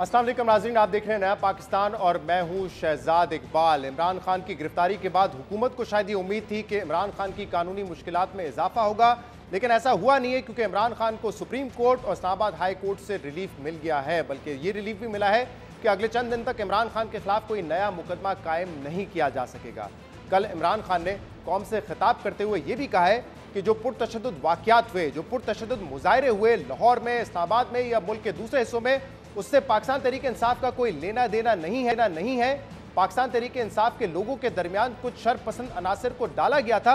अस्सलाम वालेकुम नाज़रीन, आप देख रहे हैं नया पाकिस्तान और मैं हूं शहजाद इकबाल। इमरान खान की गिरफ्तारी के बाद हुकूमत को शायद ये उम्मीद थी कि इमरान खान की कानूनी मुश्किलात में इजाफा होगा, लेकिन ऐसा हुआ नहीं है क्योंकि इमरान खान को सुप्रीम कोर्ट और इस्लामाबाद हाई कोर्ट से रिलीफ मिल गया है। बल्कि ये रिलीफ भी मिला है कि अगले चंद दिन तक इमरान खान के खिलाफ कोई नया मुकदमा कायम नहीं किया जा सकेगा। कल इमरान खान ने कौम से खिताब करते हुए ये भी कहा है कि जो पुरतशद्दुद वाक़यात हुए, जो पुरतशद्दुद मुजाहरे हुए लाहौर में, इस्लामाबाद में या मुल्क के दूसरे हिस्सों में, उससे पाकिस्तान तहरीक इंसाफ का कोई लेना देना नहीं है। पाकिस्तान तहरीक इंसाफ के लोगों के दरमियान कुछ शरपसंद अनासर को डाला गया था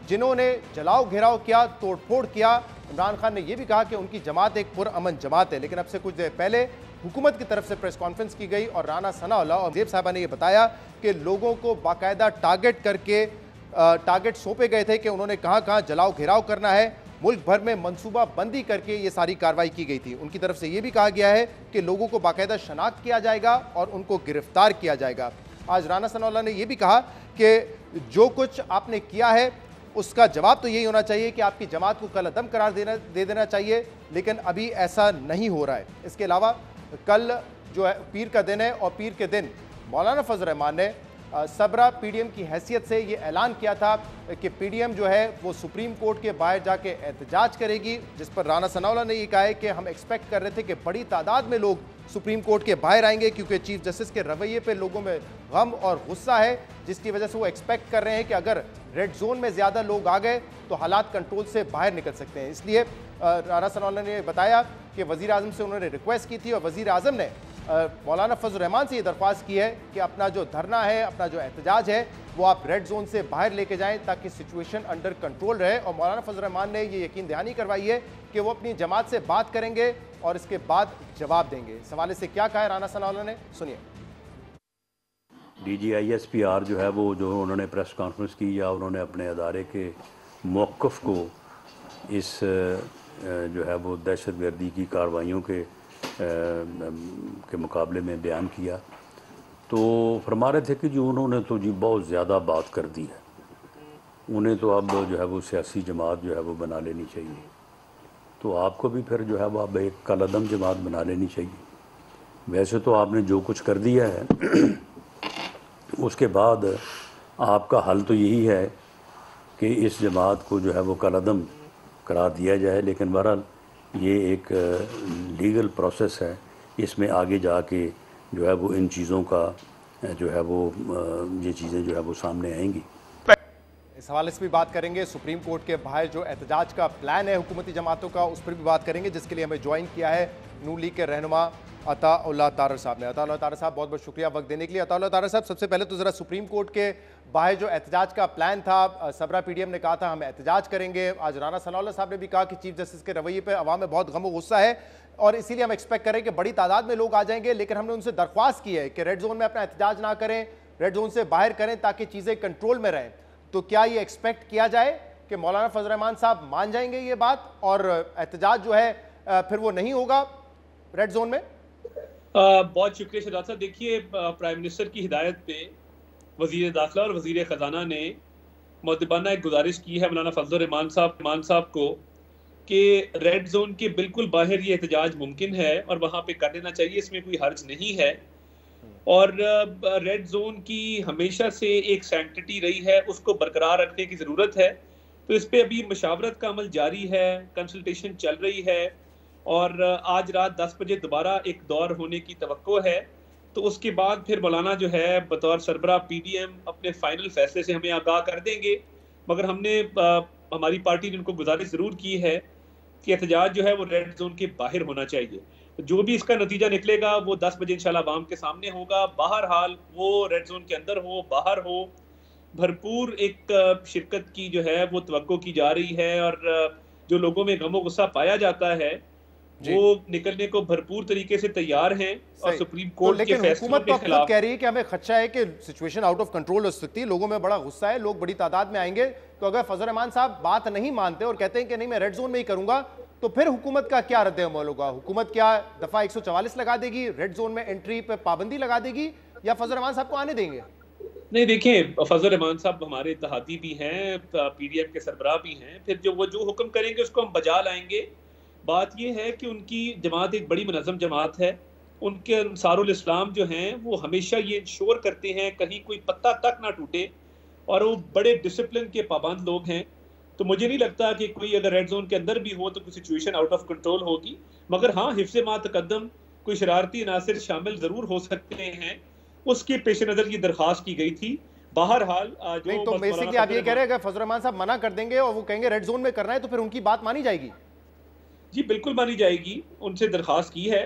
जिन्होंने जलाओ घेराव किया, तोड़फोड़ किया। इमरान खान ने यह भी कहा कि उनकी जमात एक पुरअमन जमात है। लेकिन अब से कुछ देर पहले हुकूमत की तरफ से प्रेस कॉन्फ्रेंस की गई और राना सनाउल्लाह और जेब साहिबा ने यह बताया कि लोगों को बाकायदा टारगेट करके टारगेट सौंपे गए थे कि उन्होंने कहां कहां जलाओ घेराव करना है। मुल्क भर में मंसूबा बंदी करके ये सारी कार्रवाई की गई थी। उनकी तरफ से ये भी कहा गया है कि लोगों को बाकायदा शनाख्त किया जाएगा और उनको गिरफ्तार किया जाएगा। आज राना सनाउल्लाह ने यह भी कहा कि जो कुछ आपने किया है उसका जवाब तो यही होना चाहिए कि आपकी जमात को कल अदम करार दे देना चाहिए, लेकिन अभी ऐसा नहीं हो रहा है। इसके अलावा कल जो है पीर का दिन है और पीर के दिन मौलाना फजल रहमान ने सबरा पीडीएम की हैसियत से ये ऐलान किया था कि पीडीएम जो है वो सुप्रीम कोर्ट के बाहर जाके एहतजाज करेगी, जिस पर राना सनाउल्लाह ने ये कहा है कि हम एक्सपेक्ट कर रहे थे कि बड़ी तादाद में लोग सुप्रीम कोर्ट के बाहर आएंगे क्योंकि चीफ जस्टिस के रवैये पे लोगों में गम और गुस्सा है, जिसकी वजह से वो एक्सपेक्ट कर रहे हैं कि अगर रेड जोन में ज़्यादा लोग आ गए तो हालात कंट्रोल से बाहर निकल सकते हैं। इसलिए राना सनाउल्लाह ने बताया कि वज़ीर आज़म से उन्होंने रिक्वेस्ट की थी और वज़ीर आज़म ने मौलाना फजल रहमान से ये दरख्वास्त की है कि अपना जो धरना है, अपना जो एहतजाज है, वो आप रेड जोन से बाहर लेके जाएं ताकि सिचुएशन अंडर कंट्रोल रहे। और मौलाना फजल रहमान ने ये यकीन दहानी करवाई है कि वो अपनी जमात से बात करेंगे और इसके बाद जवाब देंगे। इस हवाले से क्या कहा है राना सनाउल्लाह ने, सुनिए। DGISPR जो है वो जो उन्होंने प्रेस कॉन्फ्रेंस की या उन्होंने अपने अदारे के मौक़िफ़ को इस जो है वो दहशत गर्दी की कार्रवाइयों के मुकाबले में बयान किया, तो फरमा रहे थे कि जी उन्होंने तो जी बहुत ज़्यादा बात कर दी है, उन्हें तो अब जो है वो सियासी जमात जो है वो बना लेनी चाहिए। तो आपको भी फिर जो है वो अब एक कलअदम जमात बना लेनी चाहिए। वैसे तो आपने जो कुछ कर दिया है उसके बाद आपका हल तो यही है कि इस जमात को जो है वो कलअदम करार दिया जाए, लेकिन बहरहाल ये एक लीगल प्रोसेस है, इसमें आगे जाके जो है वो इन चीज़ों का जो है वो ये चीज़ें जो है वो सामने आएंगी। इस हवाले से भी बात करेंगे। सुप्रीम कोर्ट के बाहर जो एहतजाज का प्लान है हुकूमती जमातों का, उस पर भी बात करेंगे, जिसके लिए हमें ज्वाइन किया है नून लीग के रहनुमा अताउल्लाह तारर साहब ने। अताउल्लाह तारर साहब, बहुत बहुत शुक्रिया वक्त देने के लिए। अताउल्लाह तारर साहब, सबसे पहले तो ज़रा सुप्रीम कोर्ट के बाहर जो एहतजाज का प्लान था, सबरा पीडीएम ने कहा था हम एहतजाज करेंगे। आज राना सनाउल्लाह साहब ने भी कहा कि चीफ जस्टिस के रवैये पे अवाम में बहुत गम और गुस्सा है और इसीलिए हम एक्सपेक्ट करें कि बड़ी तादाद में लोग आ जाएंगे, लेकिन हमने उनसे दरख्वास्त की है कि रेड जोन में अपना एहतजाज ना करें, रेड जोन से बाहर करें ताकि चीज़ें कंट्रोल में रहें। तो क्या ये एक्सपेक्ट किया जाए कि मौलाना फजल रहमान साहब मान जाएंगे ये बात और एहतजाज जो है फिर वो नहीं होगा रेड जोन में? बहुत शुक्रिया शहजाद साहब। देखिए, प्राइम मिनिस्टर की हिदायत पे वज़ीर दाखिला और वज़ीर ख़जाना ने मुअद्दबाना एक गुजारिश की है मौलाना फजल रहमान साहब को कि रेड जोन के बिल्कुल बाहर ये एहतजाज मुमकिन है और वहाँ पे कर लेना चाहिए, इसमें कोई हर्ज नहीं है। और रेड जोन की हमेशा से एक सैंक्टिटी रही है, उसको बरकरार रखने की ज़रूरत है। तो इस पर अभी मशावरत का अमल जारी है, कंसल्टेशन चल रही है और आज रात 10 बजे दोबारा एक दौर होने की तवक्को है। तो उसके बाद फिर मौलाना जो है बतौर सरबराह पीडीएम अपने फाइनल फैसले से हमें आगाह कर देंगे। मगर हमने हमारी पार्टी ने उनको गुजारिश ज़रूर की है कि एहतजाज जो है वो रेड जोन के बाहर होना चाहिए। जो भी इसका नतीजा निकलेगा वो 10 बजे इंशाल्लाह आवाम के सामने होगा। बहरहाल वो रेड जोन के अंदर हो बाहर हो, भरपूर एक शिरकत की जो है वो तवक्को की जा रही है और जो लोगों में गम और गुस्सा पाया जाता है वो निकलने को भरपूर तरीके से तैयार हैं और सुप्रीम कोर्ट के फैसलों के खिलाफ कह रही है कि हमें खदशा है कि सिचुएशन आउट ऑफ कंट्रोल हो सकती है, लोगों में बड़ा गुस्सा है, लोग बड़ी तादाद में आएंगे। तो अगर फजल रहमान साहब बात नहीं मानते और कहते हैं कि नहीं मैं रेड जोन में ही करूंगा, तो फिर हुकूमत का क्या रद्द-ए-अमल होगा? हुकूमत क्या दफा 144 लगा देगी, रेड जोन में एंट्री पे पाबंदी लगा देगी या फजल रहमान साहब को आने देंगे? नहीं, देखें, फजल रहमान साहब हमारे इत्तेहादी भी हैं, पीडीएम के सरबराह भी हैं, फिर जो हुक्म करेंगे उसको हम बजा लाएंगे। बात यह है कि उनकी जमात एक बड़ी मुनज़्ज़म जमात है उनके अंसारुल इस्लाम जो हैं वो हमेशा ये इंश्योर करते हैं कहीं कोई पत्ता तक ना टूटे, और वो बड़े डिसिप्लिन के पाबंद लोग हैं। तो मुझे नहीं लगता कि कोई अगर रेड जोन के अंदर भी हो तो कोई सिचुएशन आउट ऑफ कंट्रोल होगी। मगर हाँ, हिफ्ज़ मा तकद्दम कोई शरारती अनासर शामिल ज़रूर हो सकते हैं, उसके पेश नज़र ये दरख्वास्त की गई थी। बहरहाल जो नहीं, तो बेसिकली आप ये कह रहे हैं अगर फजल रहमान साहब मना कर देंगे और वो कहेंगे रेड जोन में करना है तो फिर उनकी बात मानी जाएगी? जी बिल्कुल मानी जाएगी। उनसे दरख्वास्त की है,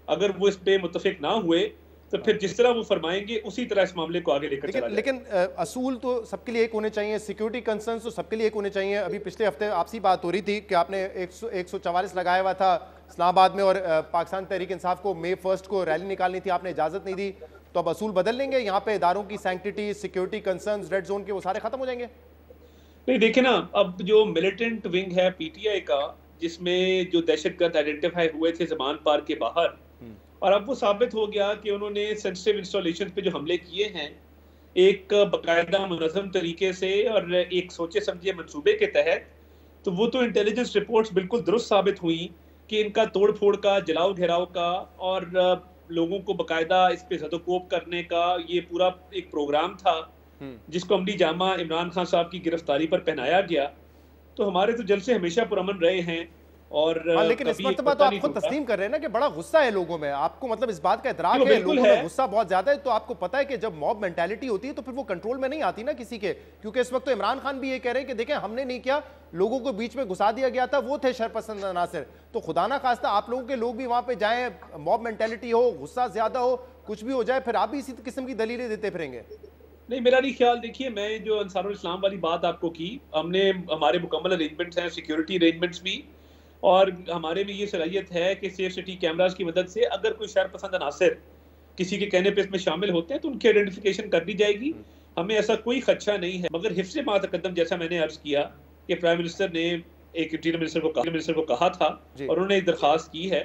अगर वो इस पे मुत्तफिक ना हुए तो फिर जिस तरह वो फरमाएंगे उसी तरह इस मामले को आगे लेकर चला लेकिन असूल तो सबके लिए एक होने चाहिए, सिक्योरिटी कंसर्न्स तो सबके लिए एक होने चाहिए। अभी पिछले हफ्ते आपसी बात हो रही थी कि आपने 144 लगाया हुआ था इस्लामाबाद में और पाकिस्तान तहरीक इंसाफ को May 1 को रैली निकालनी थी, आपने इजाजत नहीं दी, तो अब असूल बदल लेंगे? यहाँ पे इदारों की sanctity, security concerns, red zone के वो सारे खत्म हो जाएंगे? नहीं, देखिए ना, अब जो मिलिटेंट विंग है पीटीआई का, जिसमें जो दहशतगर्द आइडेंटिफाई हुए थे जमान पार्क के बाहर, और अब वो साबित हो गया कि उन्होंने सेंसिटिव इंस्टॉलेशन पे जो हमले किए हैं एक बाकायदा मुनज़्ज़म तरीके से और एक सोचे समझे मंसूबे के तहत, तो वो तो इंटेलिजेंस रिपोर्ट्स बिल्कुल दुरुस्त साबित हुई कि इनका तोड़ फोड़ का, जलाओ घेराव का और लोगों को बाकायदा इस पे ज़दोकोब करने का ये पूरा एक प्रोग्राम था, जिसको अमली जामा इमरान खान साहब की गिरफ्तारी पर पहनाया गया। तो हमारे तो जलसे हमेशा पुरअमन रहे हैं। और लेकिन इस मर्तबा तो आप खुद तस्लीम कर रहे हैं ना कि बड़ा गुस्सा है लोगों में, आपको मतलब इस बात का इतराक है, लोगों में गुस्सा बहुत ज्यादा है। तो आपको पता है कि जब मॉब मेंटालिटी होती है तो फिर वो कंट्रोल में नहीं आती ना किसी के, क्योंकि इस वक्त तो इमरान खान भी ये कह रहे हैं कि देखें हमने नहीं किया, लोगों को बीच में घुसा दिया गया था, वो थे शरपसंद अनासर। तो खुदा ना खास्ता आप लोगों के लोग भी वहां पे जाएं, मॉब मेंटालिटी हो, गुस्सा ज्यादा हो, कुछ भी हो जाए, फिर आप भी इसी किस्म की दलीलें देते फिरेंगे? नहीं, मेरा नहीं ख्याल। देखिए, मैं जो अंसारुल इस्लाम वाली बात आपको की, हमने हमारे मुकम्मल अरेंजमेंट्स हैं, सिक्योरिटी अरेंजमेंट्स भी, और हमारे में ये सलाहियत है कि सेफ सिटी कैमरास की मदद से अगर कोई शरपसंद अनासर किसी के कहने पे इसमें शामिल होते हैं तो उनकी आइडेंटिफिकेशन कर दी जाएगी। हमें ऐसा कोई खदशा नहीं है। मगर हिफ्ज़ मा तकद्दम, जैसा मैंने अर्ज किया कि प्राइम मिनिस्टर ने एक इंटीरियर मिनिस्टर को कहा था और उन्होंने एक दरख्वास्त की है,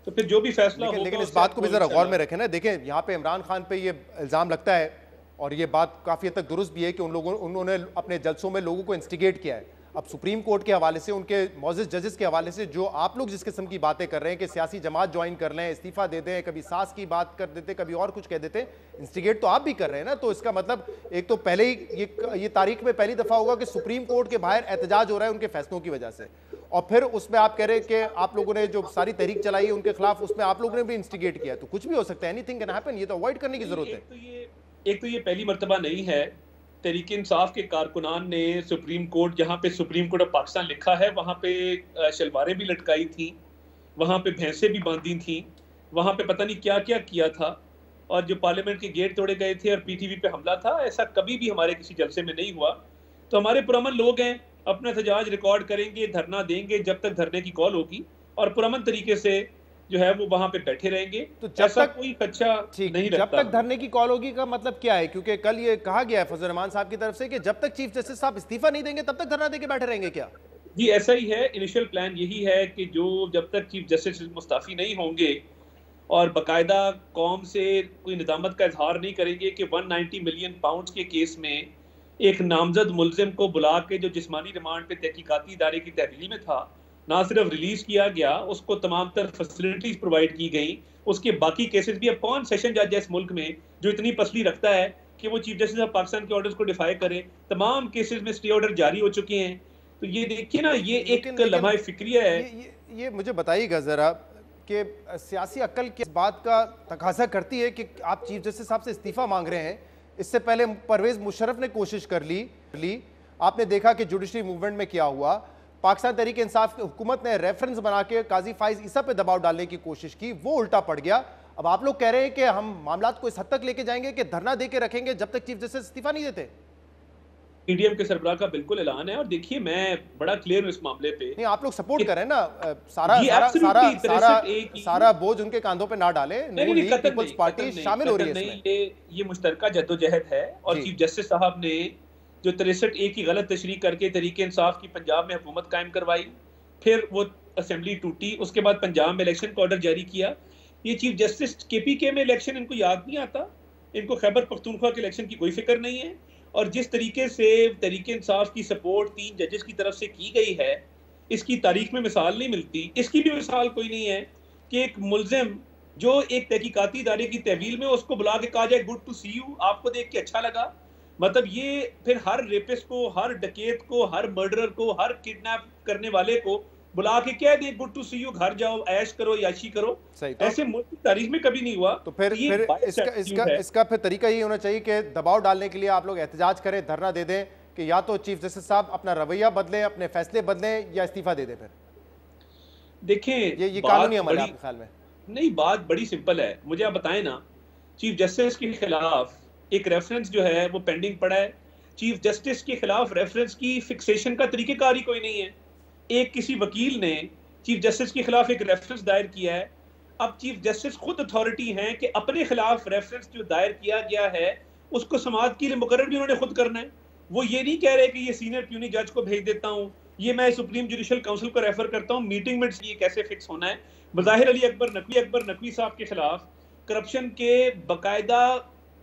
तो फिर जो भी फैसला होगा। लेकिन इस बात को भी जरा गौर में रखें ना, देखें यहाँ पे इमरान खान पे ये इल्ज़ाम लगता है और ये बात काफ़ी हद तक दुरुस्त भी है कि उन्होंने अपने जलसों में लोगों को इंस्टिगेट किया है। अब सुप्रीम कोर्ट के हवाले से, उनके मौजूद जजेस के हवाले से जो आप लोग जिस किस्म की बातें कर रहे हैं कि सियासी जमात ज्वाइन कर लें, इस्तीफा दे दें, कभी सास की बात कर देते, कभी और कुछ कह देते, इंस्टिगेट तो आप भी कर रहे हैं ना। तो इसका मतलब एक तो पहले ही ये तारीख में पहली दफ़ा होगा कि सुप्रीम कोर्ट के बाहर एहतजाज हो रहा है उनके फैसलों की वजह से, और फिर उसमें आप कह रहे हैं कि आप लोगों ने जो सारी तहरीक चलाई है उनके खिलाफ, उसमें आप लोगों ने भी इंस्टिगेट किया। तो कुछ भी हो सकता है, एनीथिंग कैन हैपन, ये तो अवॉइड करने की जरूरत है। एक तो ये पहली मर्तबा नहीं है। तहरीक इंसाफ के कारकुनान ने सुप्रीम कोर्ट, जहाँ पे सुप्रीम कोर्ट ऑफ पाकिस्तान लिखा है, वहाँ पे शलवारें भी लटकाई थी, वहाँ पे भैंसें भी बांधी थी, वहाँ पे पता नहीं क्या क्या किया था, और जो पार्लियामेंट के गेट तोड़े गए थे और पीटीवी पे हमला था, ऐसा कभी भी हमारे किसी जलसे में नहीं हुआ। तो हमारे पुरअमन लोग हैं, अपना एहतजाज रिकॉर्ड करेंगे, धरना देंगे जब तक धरने की कॉल होगी, और पुरअमन तरीके से जो है वो वहां पे बैठे रहेंगे। तो जब तक कोई खदशा नहीं जब तक धरने की कॉल होगी का मतलब क्या है? क्योंकि कल ये कहा गया है फजल रहमान साहब की तरफ से कि जब तक चीफ जस्टिस साहब इस्तीफा नहीं देंगे तब तक धरना देके बैठे रहेंगे क्या? जी ऐसा ही है। इनिशियल प्लान यही है कि जो जब तक चीफ जस्टिस मुस्ताफी नहीं होंगे और बाकायदा कौम से कोई निजामत का इजहार नहीं करेंगे कि 190 मिलियन पाउंड के केस में एक नामजद मुलजिम को बुला के जो जिस्मानी रिमांड पे तहकीकाती इदारे की तहवील में था, ना सिर्फ रिलीज किया गया, उसको तमाम तर फैसिलिटीज प्रोवाइड की गई, उसके बाकी केसेस भी। अब कौन सेशन जज है इस मुल्क में जो इतनी पसली रखता है कि वो चीफ जस्टिस ऑफ पाकिस्तान के ऑर्डर्स को डिफाई करे? तमाम केसेस में स्टे ऑर्डर जारी हो चुके हैं। तो ये देखिए ना, ये एक लम्हा फिक्रिया है। ये मुझे बताइएगा जरा कि सियासी अक्ल किस बात का तकाजा करती है कि आप चीफ जस्टिस साहब से इस्तीफा मांग रहे हैं? इससे पहले परवेज मुशर्रफ ने कोशिश कर ली, आपने देखा कि जुडिशरी मूवमेंट में क्या हुआ। पाकिस्तान तहरीक इंसाफ की हुकूमत ने रेफरेंस बना के काजी फाइज ईसा पे दबाव डालने की कोशिश की, वो उल्टा पड़ गया। अब आप लोग कह रहे हैं कि हम मामलात को इस हद तक लेके जाएंगे कि धरना दे के रखेंगे जब तक चीफ जस्टिस इस्तीफा नहीं देते। पीडीएम के सरबराह का बिल्कुल ऐलान है, और देखिए मैं बड़ा क्लियर हूं इस मामले पे। नहीं, आप लोग सपोर्ट करें ना, सारा बोझ उनके कांधों पे ना डालें। पीपल्स पार्टी शामिल हो रही है। ये मुश्तरका जद्दोजहद है, और चीफ जस्टिस साहब ने जो 63A की गलत तशरीह करके तहरीक इंसाफ की पंजाब में हुकूमत कायम करवाई, फिर वो असेंबली टूटी, उसके बाद पंजाब में इलेक्शन का ऑर्डर जारी किया। ये चीफ जस्टिस KPK में इलेक्शन इनको याद नहीं आता, इनको खैबर पख्तूनख्वा के इलेक्शन की कोई फिक्र नहीं है। और जिस तरीके से तहरीक इंसाफ की सपोर्ट 3 जजेस की तरफ से की गई है, इसकी तारीख में मिसाल नहीं मिलती। इसकी भी मिसाल कोई नहीं है कि एक मुलजिम जो एक तहकीकाती इदारे की तहवील में उसको बुला के कहा जाए गुड टू सी यू, आपको देख के अच्छा लगा। मतलब ये फिर हर रेपिस्ट को, हर डकैत को, हर मर्डरर को, हर किडनैप करने वाले को बुला के कह दे गुड टू सी यू, घर जाओ, ऐश करो, याशी करो। सही, ऐसे मुल्क की तारीख में कभी नहीं हुआ। तो फिर इसका फिर तरीका ये होना चाहिए कि दबाव डालने के लिए आप लोग एहतजाज करें, धरना दे दें कि या तो चीफ जस्टिस साहब अपना रवैया बदलें, अपने फैसले बदलें, या इस्तीफा दे दें। फिर देखें ये कानूनी अमल है आपके ख्याल में? नहीं, बात बड़ी सिंपल है। मुझे आप बताएं ना, चीफ जस्टिस के खिलाफ एक रेफरेंस जो है वो पेंडिंग पड़ा है। चीफ जस्टिस के खिलाफ रेफरेंस की फिक्सेशन का तरीकेकार ही कोई नहीं है। एक किसी वकील ने चीफ जस्टिस के खिलाफ एक रेफरेंस दायर किया है। अब चीफ जस्टिस खुद अथॉरिटी हैं कि अपने खिलाफ रेफरेंस जो दायर किया गया है उसको समाअत के लिए मुकर्रर भी उन्होंने खुद करना है। वो ये नहीं कह रहे कि ये सीनियर प्यूनी जज को भेज देता हूँ, ये मैं सुप्रीम जुडिशल काउंसिल को रेफर करता हूँ, मीटिंग में ये कैसे फिक्स होना है। बज़ाहिर अली अकबर नकवी साहब के खिलाफ करप्शन के बाकायदा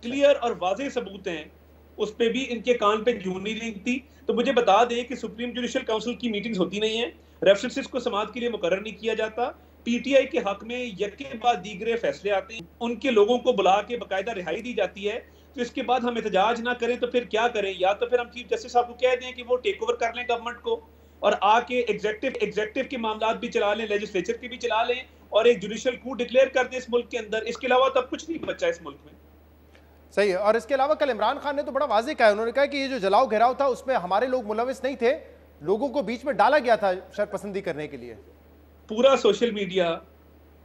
क्लियर और वाज़ेह सबूत हैं, उस पर भी इनके कान पे जूं नहीं रेंगती। तो मुझे बता दें कि सुप्रीम जुडिशल काउंसिल की मीटिंग्स होती नहीं है, रेफरेंसेस को समाअत के लिए मुकर्रर नहीं किया जाता, पीटीआई के हक में यके बाद दीगरे फैसले आते हैं, उनके लोगों को बुला के बाकायदा रिहाई दी जाती है। तो इसके बाद हम एहतजाज ना करें तो फिर क्या करें? या तो फिर हम चीफ जस्टिस साहब को कह दें कि वो टेक ओवर कर लें गवर्नमेंट को और आके एग्जेक्टिव के मामला भी चला लें, लेजिस्लेचर के भी चला लें और एक जुडिशल कू डिक्लेयर कर दें इस मुल्क के अंदर। इसके अलावा तब कुछ नहीं बचा इस मुल्क में। सही है। और इसके अलावा कल इमरान खान ने तो बड़ा वाज़ेह कहा, उन्होंने कहा कि ये जो जलाओ घेराव था उसमें हमारे लोग मुलविस नहीं थे, लोगों को बीच में डाला गया था शरपसंदी करने के लिए। पूरा सोशल मीडिया,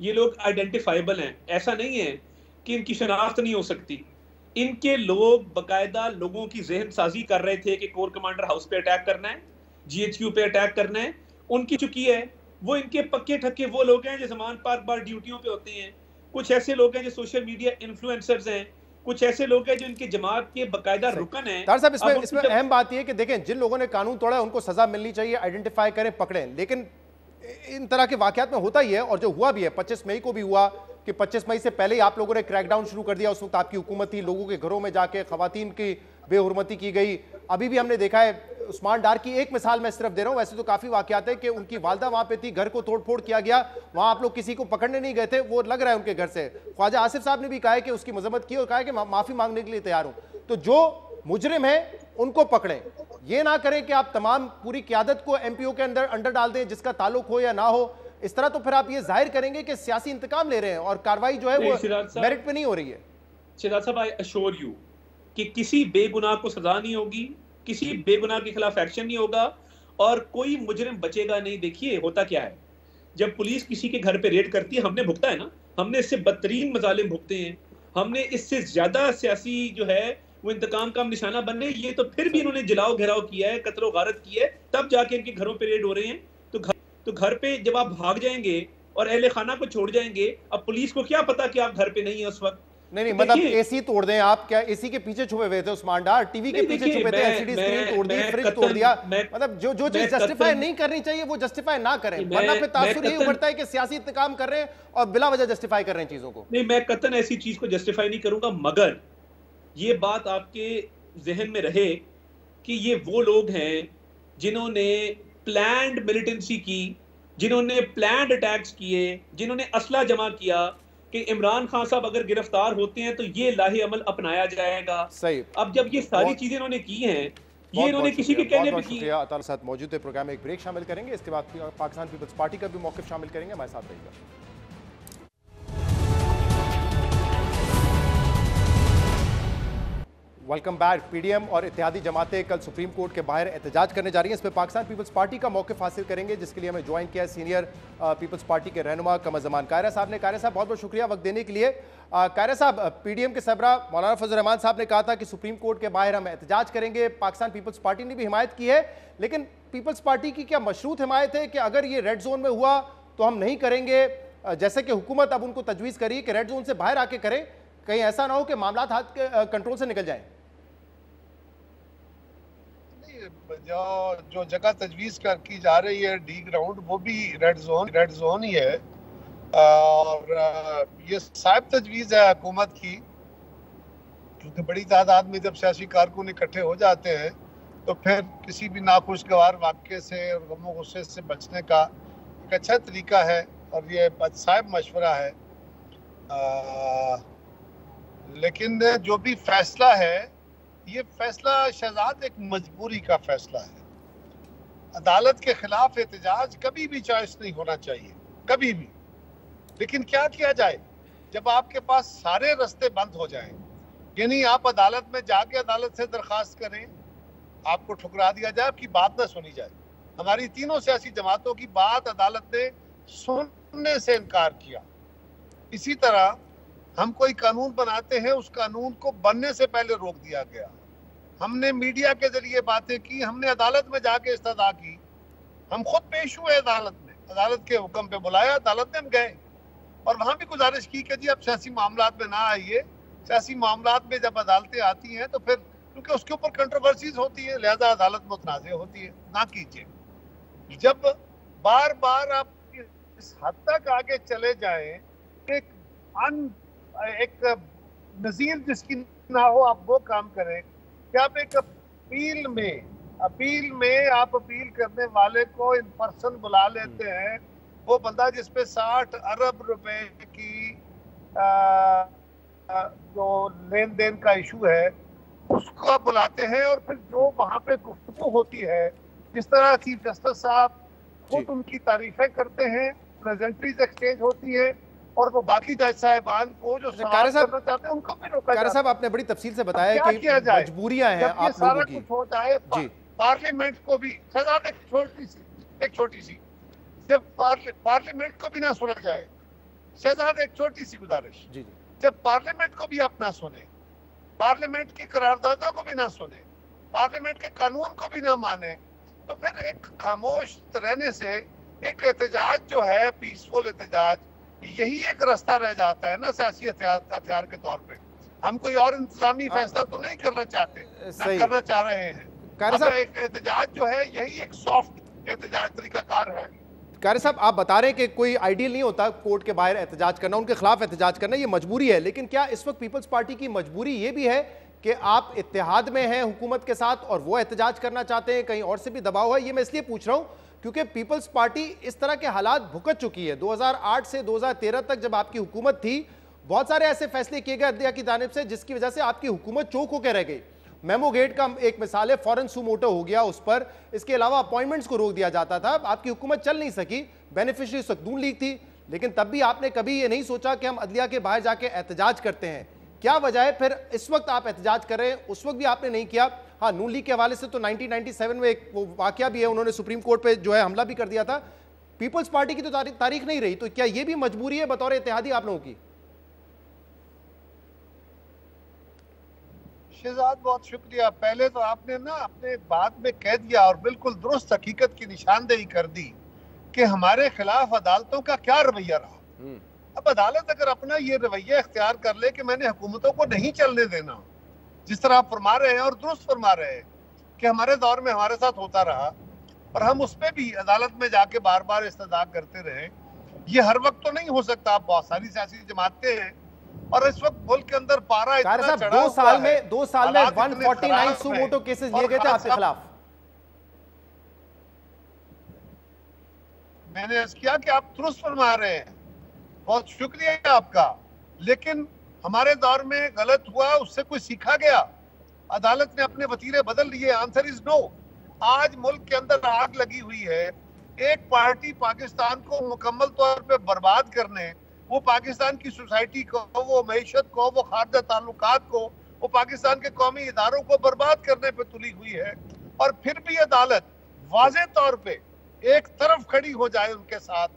ये लोग आइडेंटिफाइबल हैं, ऐसा नहीं है कि इनकी शनाख्त नहीं हो सकती। इनके लोग बाकायदा लोगों की जहन साजी कर रहे थे कि कोर कमांडर हाउस पे अटैक करना है, जीएचक्यू पे अटैक करना है, उनकी चुकी है। वो इनके पक्के ठक्के वो लोग हैं जो ज़मान पार बार ड्यूटियों पे होते हैं, कुछ ऐसे लोग हैं जो सोशल मीडिया इन्फ्लुएंसर्स हैं, कुछ ऐसे लोग हैं जो इनके जमात के बाकायदा रुकन हैं। तार साहब, इसमें अहम बात यह है कि देखें, जिन लोगों ने कानून तोड़ा उनको सजा मिलनी चाहिए, आइडेंटिफाई करें, पकड़ें। लेकिन इन तरह के वाकयात में होता ही है, और जो हुआ भी है 25 मई को भी हुआ कि 25 मई से पहले ही आप लोगों ने क्रैकडाउन शुरू कर दिया। उस वक्त आपकी हुकूमत थी, लोगों के घरों में जाके खवातीन की बेहुरमती की गई। अभी भी हमने देखा है, उस्मान डार की एक मिसाल मैं सिर्फ दे रहा हूं, वैसे तो काफी वाकयात है कि उनकी वालदा वहां पे थी, घर को तोड़फोड़ किया गया, वहां आप लोग किसी को पकड़ने नहीं गए थे, वो लग रहा है उनके घर से। ख्वाजा आसिफ साहब ने भी कहा है कि उसकी मजम्मत की और कहा है कि माफी मांगने के लिए तैयार हूं। तो जो मुजरिम है उनको पकड़ें, ये ना करें कि आप तमाम पूरी क्यादत को एमपीओ के अंदर डाल दें, जिसका ताल्लुक हो या ना हो। इस तरह तो फिर आप ये जाहिर करेंगे कि सियासी इंतकाम ले रहे हैं और कार्रवाई जो है वो मेरिट पे नहीं हो रही है। शिराज साहब, आई अश्योर यू कि किसी बेगुनाह को सजा नहीं होगी, किसी बेगुनाह के खिलाफ एक्शन नहीं होगा और कोई मुजरिम बचेगा नहीं। देखिए होता क्या है, जब पुलिस किसी के घर पे रेड करती है, हमने भुगता है ना, हमने इससे बदतरीन मजालिम भुगते हैं, हमने इससे ज्यादा सियासी जो है वो इंतकाम का निशाना बनने। ये तो फिर भी इन्होंने जलाओ घेराव किया है, कत्लो गारत की है, तब जाके इनके घरों पे रेड हो रहे हैं। तो घर पे जब आप भाग जाएंगे और अहले खाना को छोड़ जाएंगे, अब पुलिस को क्या पता कि आप घर पे नहीं है उस वक्त। नहीं, मतलब एसी तोड़ दें आप, क्या एसी के पीछे छुपे हुए थे उस्मान डार, टीवी के पीछे छुपे थे, एलसीडी स्क्रीन तोड़ दी, फ्रिज तोड़ दिया। मतलब जो चीज जस्टिफाई नहीं करनी चाहिए वो जस्टिफाई ना करें, वरना फिर तासुर ये उभरता है कि सियासी इंतकाम कर रहे हैं और बिला वजह जस्टिफाई कर रहे हैं चीजों को। नहीं, मैं कतन ऐसी चीज को जस्टिफाई नहीं करूंगा, मगर ये बात आपके जहन में रहे कि ये वो लोग हैं जिन्होंने प्लान्ड मिलिटेंसी की, जिन्होंने प्लान्ड अटैक्स किए, जिन्होंने असला जमा किया कि इमरान खान साहब अगर गिरफ्तार होते हैं तो ये लाहे अमल अपनाया जाएगा। सही। अब जब ये सारी चीजें इन्होंने की हैं, ये इन्होंने किसी के कहने पे की। अतार साथ मौजूद है प्रोग्राम में, एक ब्रेक शामिल करेंगे, इसके बाद पाकिस्तान पीपल्स पार्टी का भी मौक़िफ़ शामिल करेंगे। हमारे साथ रहिएगा। Welcome back. पीडीएम और इत्तेहादी जमातें कल सुप्रीम कोर्ट के बाहर एहतजाज करने जा रही हैं। इस पर पाकिस्तान पीपल्स पार्टी का मौक़िफ़ हासिल करेंगे, जिसके लिए हमें ज्वाइन किया है सीनियर पीपल्स पार्टी के रहनुमा कमर ज़मान कायरा साहब ने। कायरा साहब, बहुत बहुत शुक्रिया वक्त देने के लिए। कायरा साहब, पीडीएम के सरबरा मौलाना फजल रहमान साहब ने कहा था कि सुप्रीम कोर्ट के बाहर हम एहतजाज करेंगे, पाकिस्तान पीपल्स पार्टी ने भी हिमायत की है, लेकिन पीपल्स पार्टी की क्या मशरूत हिमायत है कि अगर ये रेड जोन में हुआ तो हम नहीं करेंगे, जैसे कि हुकूमत अब उनको तजवीज़ करी कि रेड जोन से बाहर आके करें, कहीं ऐसा ना हो कि मामला हाथ के कंट्रोल से निकल जाए? जो जगह तजवीज़ की जा रही है डी ग्राउंड, वो भी रेड जोन ही है और ये साहब तजवीज़ है हुकूमत की, क्योंकि बड़ी तादाद में जब सियासी कारकुन इकट्ठे हो जाते हैं तो फिर किसी भी नाखुशगवार वाक़े से और गमो गुस्से से बचने का एक अच्छा तरीका है और ये साहब मशवरा है। लेकिन जो भी फैसला है, ये फैसला शहजाद एक मजबूरी का फैसला है। अदालत के खिलाफ एहतजाज कभी भी चॉइस नहीं होना चाहिए, कभी भी। लेकिन क्या किया जाए जब आपके पास सारे रास्ते बंद हो जाएं, यानी आप अदालत में जाके अदालत से दरखास्त करें, आपको ठुकरा दिया जाए, आपकी बात ना सुनी जाए। हमारी तीनों सियासी जमातों की बात अदालत ने सुनने से इनकार किया। इसी तरह हम कोई कानून बनाते हैं, उस कानून को बनने से पहले रोक दिया गया। हमने मीडिया के जरिए बातें की, हमने अदालत में जाके इस्तदा की, हम खुद पेश हुए अदालत में, अदालत के हुक्म पे बुलाया, अदालत में हम गए और वहां भी गुजारिश की कि जी आप सियासी मामलात में ना आइए। सियासी मामलात में जब अदालतें आती हैं तो फिर क्योंकि उसके ऊपर कंट्रोवर्सीज होती है, लिहाजा अदालत मुतनाज़ होती है, ना कीजिए। जब बार बार आप इस हद तक आगे चले जाएं, एक नजीर जिसकी ना हो आप वो काम करें कि आप एक अपील में आप अपील करने वाले को इन पर्सन बुला लेते हैं, वो बंदा जिसपे 60 अरब रुपए की जो लेन देन का इशू है उसको आप बुलाते हैं और फिर जो वहां पे गुफ्तगू होती है, जिस तरह चीफ जस्टिस साहब खुद उनकी तारीफें करते हैं, प्रेजेंटरीज एक्सचेंज होती है और वो बाकी जज साहिबान को जो सवाल करना चाहते हैं उनको भी रोका जाता है। साहब आपने बड़ी तफसील से बताया कि मजबूरियां हैं आप लोगों की। कुछ हो जाए पार्लियामेंट को भी सजा, एक छोटी सी जब पार्लियामेंट को भी ना सुना जाए, शहजाद एक छोटी सी गुजारिश, जब पार्लियामेंट को भी आप ना सुने, पार्लियामेंट की करारदादा को भी ना सुने, पार्लियामेंट के कानून को भी ना माने, तो फिर एक खामोश रहने से एक एहतजाज जो है, पीसफुल एहतजाज, यही एक रास्ता रह जाता है ना सियासी हथियार के तौर पे। हम कोई और इंतजामी फैसला तो नहीं करना चाहते, करना चाह रहे हैं। एक एहतजाज जो है यही एक सॉफ्ट एहतजाज तरीकाकार है। कारी साहब आप बता रहे हैं कि कोई आइडियल नहीं होता कोर्ट के बाहर एहतजाज करना, उनके खिलाफ एहतजाज करना, ये मजबूरी है। लेकिन क्या इस वक्त पीपल्स पार्टी की मजबूरी ये भी है कि आप इत्तेहाद में हैं हुकूमत के साथ और वो एहतजाज करना चाहते हैं, कहीं और से भी दबाव है? ये मैं इसलिए पूछ रहा हूं क्योंकि पीपल्स पार्टी इस तरह के हालात भुगत चुकी है। 2008 से 2013 तक जब आपकी हुकूमत थी, बहुत सारे ऐसे फैसले किए गए अदलिया की जानिब से जिसकी वजह से आपकी हुकूमत चौक होकर रह गई। मेमो गेट का एक मिसाल है, फॉरेन सुमोटो हो गया उस पर, इसके अलावा अपॉइंटमेंट्स को रोक दिया जाता था, आपकी हुकूमत चल नहीं सकी, बेनिफिशियरी सख्तून लीग थी। लेकिन तब भी आपने कभी ये नहीं सोचा कि हम अदलिया के बाहर जाके एहतजाज करते हैं। क्या वजह है फिर इस वक्त आप एहतजाज कर रहे हैं? उस वक्त भी आपने नहीं किया। हाँ, नून लीग के हवाले से तो 1997 में एक वो वाकया भी है, उन्होंने सुप्रीम कोर्ट पे जो है हमला भी कर दिया था। पीपल्स पार्टी की तो तारीख नहीं रही, तो क्या ये भी मजबूरी है बतौर इत्तेहादी आप लोगों की? शहजाद बहुत शुक्रिया। पहले तो आपने ना अपने बात में कह दिया और बिल्कुल दुरुस्त हकीकत की निशानदेही कर दी कि हमारे खिलाफ अदालतों का क्या रवैया रहा। अब अदालत अगर अपना ये रवैया इख्तियार कर ले कि मैंने हुकूमतों को नहीं चलने देना, जिस तरह आप फरमा रहे हैं और दुरुस्त फरमा रहे हैं कि हमारे दौर में हमारे साथ होता रहा और हम उस पर भी अदालत में जाके बार बार इस्तदा करते रहे, ये हर वक्त तो नहीं हो सकता। आप बहुत सारी सियासी जमातें हैं और इस वक्त मुल्क के अंदर पारा इतना चढ़ा हुआ है। 2 साल में 149 सुमोटो केसेस लिए गए थे आपके खिलाफ। मैंने अर्ज किया कि आप दुरुस्त फरमा रहे हैं, बहुत शुक्रिया आपका, लेकिन हमारे दौर में गलत हुआ, उससे कोई सीखा गया? अदालत ने अपने वतीरे बदल लिए? Answer is no. आज मुल्क के अंदर आग लगी हुई है, एक पार्टी पाकिस्तान को मुकम्मल तौर पे बर्बाद करने, वो पाकिस्तान की सोसाइटी को, वो मईशत को, वो खारजा ताल्लुकात को, वो पाकिस्तान के कौमी इदारों को बर्बाद करने पे तुली हुई है। और फिर भी अदालत वाज़े तौर पे एक तरफ खड़ी हो जाए उनके साथ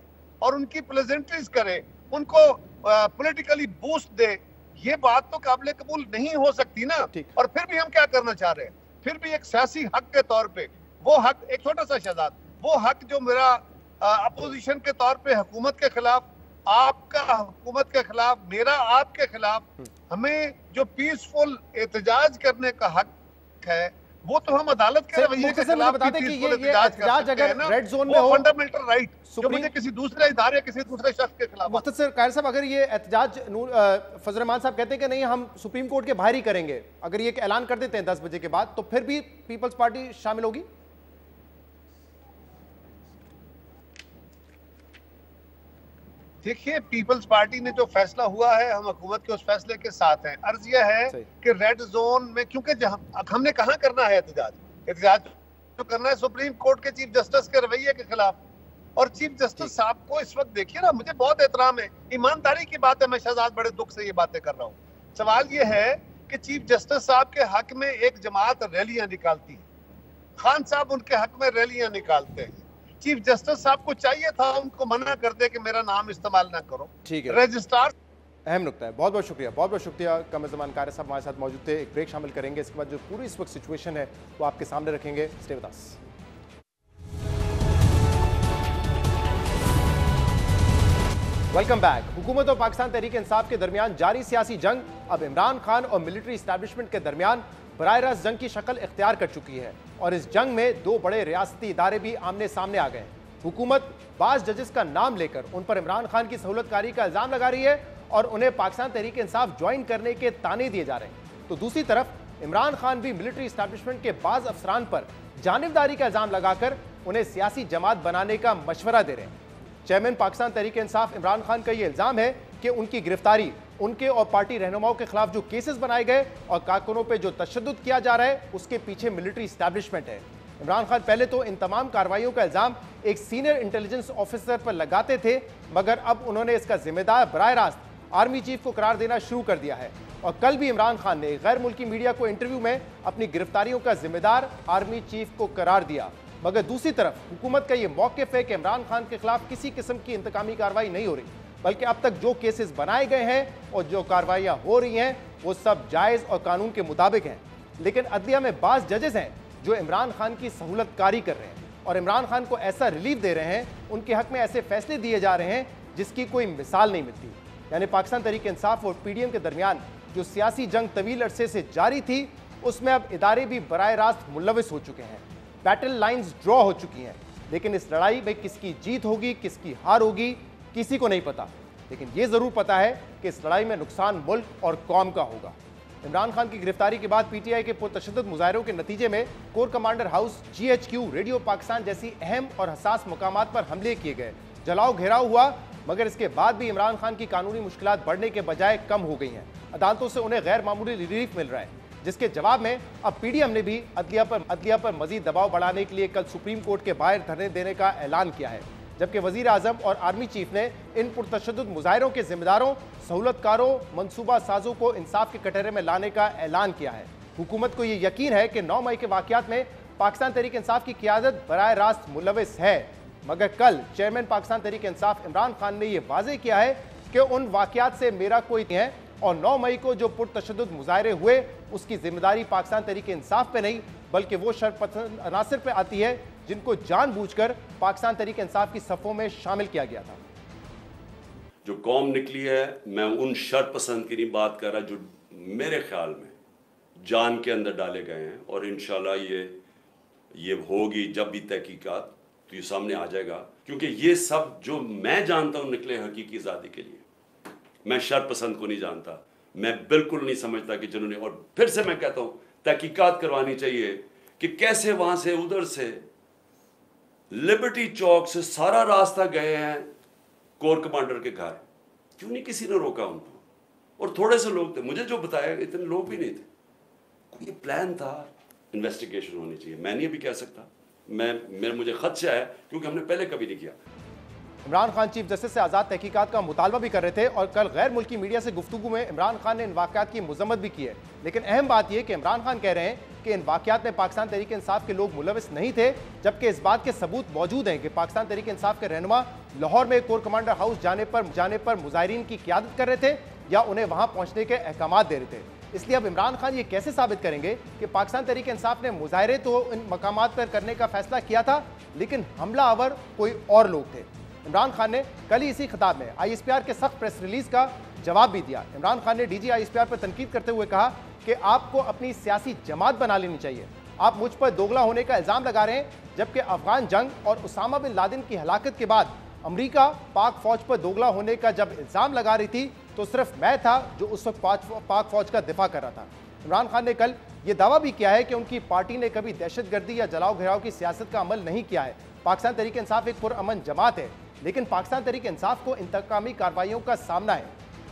और उनकी प्रेजेंटरीज करे, उनको पॉलिटिकली बूस्ट दे, ये बात तो काबिल कबूल नहीं हो सकती ना। और फिर भी हम क्या करना चाह रहे हैं? फिर भी एक सियासी हक के तौर पे वो हक, एक छोटा सा शहजाद, वो हक जो मेरा अपोजिशन के तौर पे हुकूमत के खिलाफ, आपका हुकूमत के खिलाफ, मेरा आपके खिलाफ, हमें जो पीसफुल एहतजाज करने का हक है, वो तो हम अदलत के रवैये के खिलाफ बताते कि ये एहतजाज अगर रेड जोन में हो, फंडामेंटल राइट जो मुझे किसी दूसरे इदारे, किसी दूसरे शख्स के खिलाफ। मुख्तसर कायर साहब, अगर ये एहतजाज फजल रहमान साहब कहते हैं कि नहीं हम सुप्रीम कोर्ट के बाहर ही करेंगे, अगर ये ऐलान कर देते हैं 10 बजे के बाद, तो फिर भी पीपल्स पार्टी शामिल होगी? देखिए, पीपल्स पार्टी ने जो फैसला हुआ है, हम हुकूमत के उस फैसले के साथ हैं। अर्ज यह है कि रेड जोन में, क्योंकि जहां हमने कहाँ करना है एहतजाज तो करना है सुप्रीम कोर्ट के चीफ जस्टिस के रवैये के खिलाफ। और चीफ जस्टिस साहब को इस वक्त देखिए ना, मुझे बहुत एहतराम है, ईमानदारी की बात है, मैं शहजाद बड़े दुख से ये बातें कर रहा हूँ। सवाल ये है कि चीफ जस्टिस साहब के हक में एक जमात रैलियां निकालती है, खान साहब उनके हक में रैलियां निकालते हैं। चीफ जस्टिस साहब को चाहिए था उनको मना कर दे कि मेरा नाम इस्तेमाल ना करो। ठीक है, रजिस्ट्रार अहम नुकता है। बहुत बहुत शुक्रिया, बहुत बहुत शुक्रिया। कमर ज़मान कारी साहब हमारे साथ मौजूद थे। एक ब्रेक शामिल करेंगे, इसके बाद जो पूरी इस वक्त सिचुएशन है वो आपके सामने रखेंगे। Stay with us. Welcome back. हुकूमत और पाकिस्तान तहरीक इंसाफ के दरमियान जारी सियासी जंग अब इमरान खान और मिलिट्री इस्टेब्लिशमेंट के दरमियान बराह रास्त जंग की शक्ल इख्तियार कर चुकी है और इस जंग में दो बड़े रियासती इदारे भी आमने सामने आ गए। हुकूमत बाज जजेस का नाम लेकर उन पर इमरान खान की सहूलतकारी का इल्जाम लगा रही है और उन्हें पाकिस्तान तहरीक इंसाफ ज्वाइन करने के ताने दिए जा रहे हैं। तो दूसरी तरफ इमरान खान भी मिलिट्री इस्टेब्लिशमेंट के बाज अफसरान पर जानिबदारी का इल्जाम लगाकर उन्हें सियासी जमात बनाने का मशवरा दे रहे हैं। चेयरमैन पाकिस्तान तहरीक इंसाफ इमरान खान का यह इल्जाम है कि उनकी गिरफ्तारी, उनके और पार्टी रहनुमाओं के खिलाफ जो केसेस बनाए गए और कारकुनों पे जो तशद्दुद किया जा रहा है उसके पीछे मिलिट्री इस्टेब्लिशमेंट है। इमरान खान पहले तो इन तमाम कार्रवाइयों का इल्जाम एक सीनियर इंटेलिजेंस ऑफिसर पर लगाते थे, मगर अब उन्होंने इसका जिम्मेदार बराह रास्त आर्मी चीफ को करार देना शुरू कर दिया है। और कल भी इमरान खान ने गैर मुल्की मीडिया को इंटरव्यू में अपनी गिरफ्तारियों का जिम्मेदार आर्मी चीफ को करार दिया। मगर दूसरी तरफ हुकूमत का यह मौक़िफ़ है कि इमरान खान के खिलाफ किसी किस्म की इंतकामी कार्रवाई नहीं हो रही, बल्कि अब तक जो केसेस बनाए गए हैं और जो कार्रवाइयाँ हो रही हैं वो सब जायज़ और कानून के मुताबिक हैं। लेकिन अदलिया में बाज़ जजेस हैं जो इमरान खान की सहूलतकारी कर रहे हैं और इमरान खान को ऐसा रिलीफ दे रहे हैं, उनके हक में ऐसे फैसले दिए जा रहे हैं जिसकी कोई मिसाल नहीं मिलती। यानी पाकिस्तान तहरीक इंसाफ और PDM के दरमियान जो सियासी जंग तवील अरसे से जारी थी, उसमें अब इदारे भी बराह रास्त मुलविस हो चुके हैं, बैटल लाइंस ड्रॉ हो चुकी हैं। लेकिन इस लड़ाई में किसकी जीत होगी, किसकी हार होगी, किसी को नहीं पता। लेकिन यह जरूर पता है कि इस लड़ाई में नुकसान मुल्क और कौम का होगा। इमरान खान की गिरफ्तारी के बाद PTI के पुरतशद्दुद मुजाहरों के नतीजे में core commander house, GHQ, radio Pakistan जैसी अहम और हसास मकामात पर हमले किए गए, जलाओ घेराव हुआ, मगर इसके बाद भी इमरान खान की कानूनी मुश्किलात बढ़ने के बजाय कम हो गई हैं। अदालतों से उन्हें गैर मामूली रिलीफ मिल रहा है, जिसके जवाब में अब PDM ने भी अदलिया पर मजीद दबाव बढ़ाने के लिए कल सुप्रीम कोर्ट के बाहर धरने देने का ऐलान किया है। जबकि वजीर आजम और आर्मी चीफ ने इन पुरतशद्दुद मुजाहिरों के जिम्मेदारों, सहूलतकारों, मनसूबा साजों को इंसाफ के कटहरे में लाने का ऐलान किया है। हुकूमत को यह यकीन है कि 9 मई के वाकयात में पाकिस्तान तहरीक इंसाफ की क़ियादत बराह रास्त मुलविस है, मगर कल चेयरमैन पाकिस्तान तहरीक इंसाफ इमरान खान ने यह वाज़ेह किया है कि उन वाकयात से मेरा कोई नहीं है और 9 मई को जो पुरतशद्दुद मुजाहरे हुए उसकी जिम्मेदारी पाकिस्तान तहरीक इंसाफ पे नहीं बल्कि वो शरपसंद अनासिर पे आती है जिनको जानबूझकर पाकिस्तान तहरीक इंसाफ की सफ़ों में शामिल किया गया था। जो कौम निकली है, मैं उन शरपसंद की नहीं बात कर रहा जो मेरे ख्याल में जान के अंदर डाले गए हैं, और इंशाल्लाह ये होगी जब भी तहकीकात तो ये सामने आ जाएगा, क्योंकि ये सब जो मैं जानता हूँ निकले हकीकी आज़ादी के लिए। मैं शरपसंद को नहीं जानता, मैं बिल्कुल नहीं समझता कि जिन्होंने, और फिर से मैं कहता हूँ तहकीकात करवानी चाहिए कि कैसे वहाँ से उधर से लिबर्टी चौक से सारा रास्ता गए हैं कोर कमांडर के घर, क्यों नहीं किसी ने रोका उनको? और थोड़े से लोग थे, मुझे जो बताया इतने लोग भी नहीं थे। कोई प्लान था, इन्वेस्टिगेशन होनी चाहिए। मैं नहीं भी कह सकता, मुझे खदशा है क्योंकि हमने पहले कभी नहीं किया। इमरान खान चीफ जस्टिस से आज़ाद तहकीकात का मुतालबा भी कर रहे थे और कल गैर मुल्की मीडिया से गुफ्तगू में इमरान खान ने इन वाक़यात की मजम्मत भी की है। लेकिन अहम बात यह कि इमरान खान कह रहे हैं कि इन वाक़यात में पाकिस्तान तहरीक इंसाफ के लोग मुलविस नहीं थे, जबकि इस बात के सबूत मौजूद हैं कि पाकिस्तान तहरीक इंसाफ के रहनुमा लाहौर में कोर कमांडर हाउस जाने पर मुजाहिरीन की क़ियादत कर रहे थे या उन्हें वहाँ पहुँचने के अहकाम दे रहे थे। इसलिए अब इमरान खान ये कैसे साबित करेंगे कि पाकिस्तान तहरीक इंसाफ ने मुजाहरे तो इन मकामात पर करने का फैसला किया था, लेकिन हमलावर कोई और लोग थे। इमरान खान ने कल ही इसी खिताब में ISPR के सख्त प्रेस रिलीज का जवाब भी दिया। इमरान खान ने DG ISPR पर तनकीद करते हुए कहा कि आपको अपनी सियासी जमात बना लेनी चाहिए। आप मुझ पर दोगला होने का इल्ज़ाम लगा रहे हैं, जबकि अफगान जंग और उसामा बिन लादेन की हलाकत के बाद अमरीका पाक फौज पर दोगला होने का जब इल्ज़ाम लगा रही थी तो सिर्फ मैं था जो उस वक्त पाक फौज का दिफा कर रहा था। इमरान खान ने कल ये दावा भी किया है कि उनकी पार्टी ने कभी दहशतगर्दी या जलाओ घेराव की सियासत का अमल नहीं किया है। पाकिस्तान तहरीक इंसाफ एक पुरअमन जमात है लेकिन पाकिस्तान तहरीक इंसाफ को इंतकामी कार्रवाइयों का सामना है।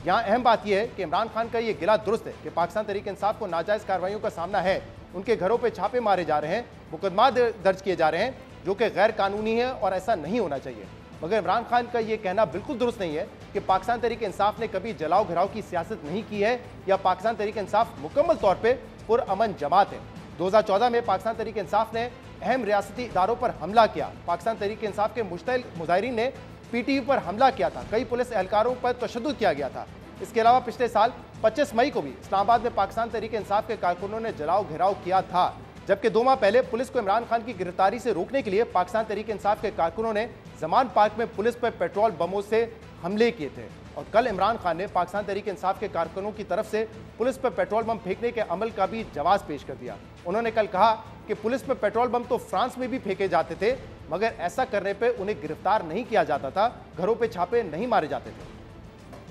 यहाँ अहम बात यह है कि इमरान खान का ये गिला दुरुस्त है कि पाकिस्तान तहरीक इंसाफ को नाजायज़ कार्रवाइयों का सामना है। उनके घरों पर छापे मारे जा रहे हैं, मुकदमा दर्ज किए जा रहे हैं जो कि गैर कानूनी है और ऐसा नहीं होना चाहिए। मगर इमरान खान का ये कहना बिल्कुल दुरुस्त नहीं है कि पाकिस्तान तहरीक इंसाफ ने कभी जलाओ घिराव की सियासत नहीं की है या पाकिस्तान तहरीक इंसाफ मुकम्मल तौर पर पुरअमन जमात है। 2014 में पाकिस्तान तहरीक इंसाफ ने अहम रियासती इदारों पर हमला किया। पाकिस्तान तहरीक इंसाफ के मुश्तइल मुजाहिरीन ने PTU पर हमला किया था। कई पुलिस एहलकारों पर तशद्दुद किया गया था। इसके अलावा पिछले साल 25 मई को भी इस्लामाबाद में पाकिस्तान तहरीक इंसाफ के कारकुनों ने जलाओ घेराव किया था, जबकि 2 माह पहले पुलिस को इमरान खान की गिरफ्तारी से रोकने के लिए पाकिस्तान तहरीक इंसाफ के कारकुनों ने जमान पार्क में पुलिस पर पेट्रोल बमों से हमले किए थे। और कल इमरान खान ने पाकिस्तान तहरीक इंसाफ के कारकुनों की तरफ से पुलिस पर पेट्रोल बम फेंकने के अमल का भी जवाब पेश कर दिया। उन्होंने कल कहा कि पुलिस पर पेट्रोल बम तो फ्रांस में भी फेंके जाते थे, मगर ऐसा करने पर उन्हें गिरफ्तार नहीं किया जाता था, घरों पर छापे नहीं मारे जाते थे।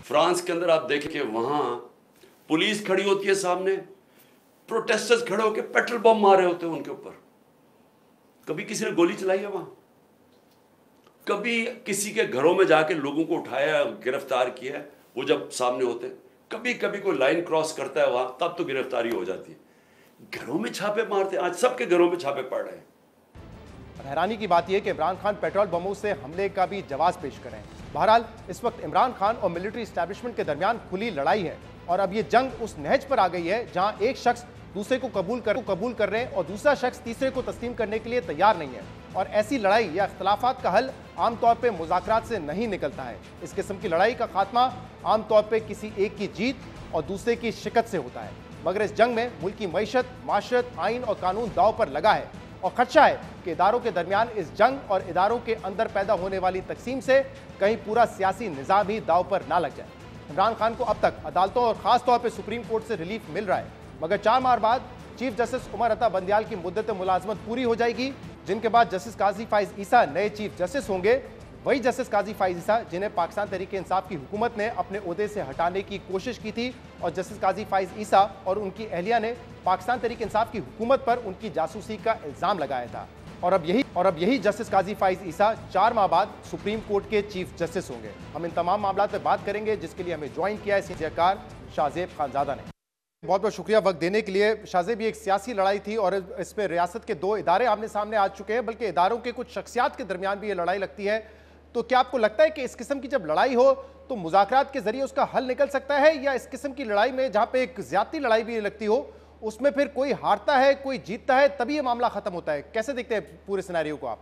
फ्रांस के अंदर आप देखें वहां पुलिस खड़ी होती है सामने, प्रोटेस्टर्स खड़े होकर पेट्रोल बम मारे होते हैं उनके ऊपर। कभी किसी ने गोली चलाई है वहां? कभी किसी के घरों में जाके लोगों को उठाया, गिरफ्तार किया है? वो जब सामने होते, कभी कभी कोई लाइन क्रॉस करता है वहां, तब तो गिरफ्तारी हो जाती है। घरों में छापे मारते, आज सबके घरों में छापे पड़ रहे हैं। हैरानी की बात यह कि इमरान खान पेट्रोल बमों से हमले का भी जवाब पेश कर रहे हैं। बहरहाल इस वक्त इमरान खान और मिलिट्री एस्टैब्लिशमेंट के दरमियान खुली लड़ाई है और अब ये जंग उस नहज पर आ गई है जहां एक शख्स दूसरे को कबूल कर रहे हैं और दूसरा शख्स तीसरे को तस्लीम करने के लिए तैयार नहीं है। और ऐसी लड़ाई या इख्तलाफात का हल आमतौर पर मुज़ाकरात से नहीं निकलता है। इस किस्म की लड़ाई का खात्मा आमतौर पर किसी एक की जीत और दूसरे की शिकत से होता है। मगर इस जंग में मुल्क की मईशत, माशरत, आइन और कानून दाव पर लगा है और खदशा है कि इदारों के दरमियान इस जंग और इदारों के अंदर पैदा होने वाली तकसीम से कहीं पूरा सियासी निज़ाम ही दाव पर ना लग जाए। इमरान खान को अब तक अदालतों और ख़ास तौर पर सुप्रीम कोर्ट से रिलीफ मिल रहा है, मगर 4 माह बाद चीफ जस्टिस उमर अता बंदियाल की मुद्दत मुलाजमत पूरी हो जाएगी, जिनके बाद जस्टिस काजी फाइज ईसा नए चीफ जस्टिस होंगे। वही जस्टिस काजी फाइज ईसा जिन्हें पाकिस्तान तहरीक इंसाफ की हुकूमत ने अपने ओहदे से हटाने की कोशिश की थी और जस्टिस काजी फाइज ईसा और उनकी अहलिया ने पाकिस्तान तहरीक इंसाफ की हुकूमत पर उनकी जासूसी का इल्ज़ाम लगाया था। और अब यही जस्टिस काजी फाइज ईसा 4 माह बाद सुप्रीम कोर्ट के चीफ जस्टिस होंगे। हम इन तमाम मामलों पर बात करेंगे, जिसके लिए हमें ज्वाइन किया है सीनियर शाहजेब खानजादा ने। बहुत बहुत शुक्रिया वक्त देने के लिए। शाहजेब, ये एक सियासी लड़ाई थी और इस पर रियासत के 2 इदारे आमने सामने आ चुके हैं, बल्कि इदारों के कुछ शख्सियात के दरमियान भी ये लड़ाई लगती है। तो क्या आपको लगता है कि इस किस्म की जब लड़ाई हो तो मुज़ाकरात के जरिए उसका हल निकल सकता है, या इस किस्म की लड़ाई में जहाँ पे एक ज्यादती लड़ाई भी लगती हो उसमें फिर कोई हारता है कोई जीतता है तभी ये मामला खत्म होता है? कैसे देखते हैं पूरे सिनेरियो को आप?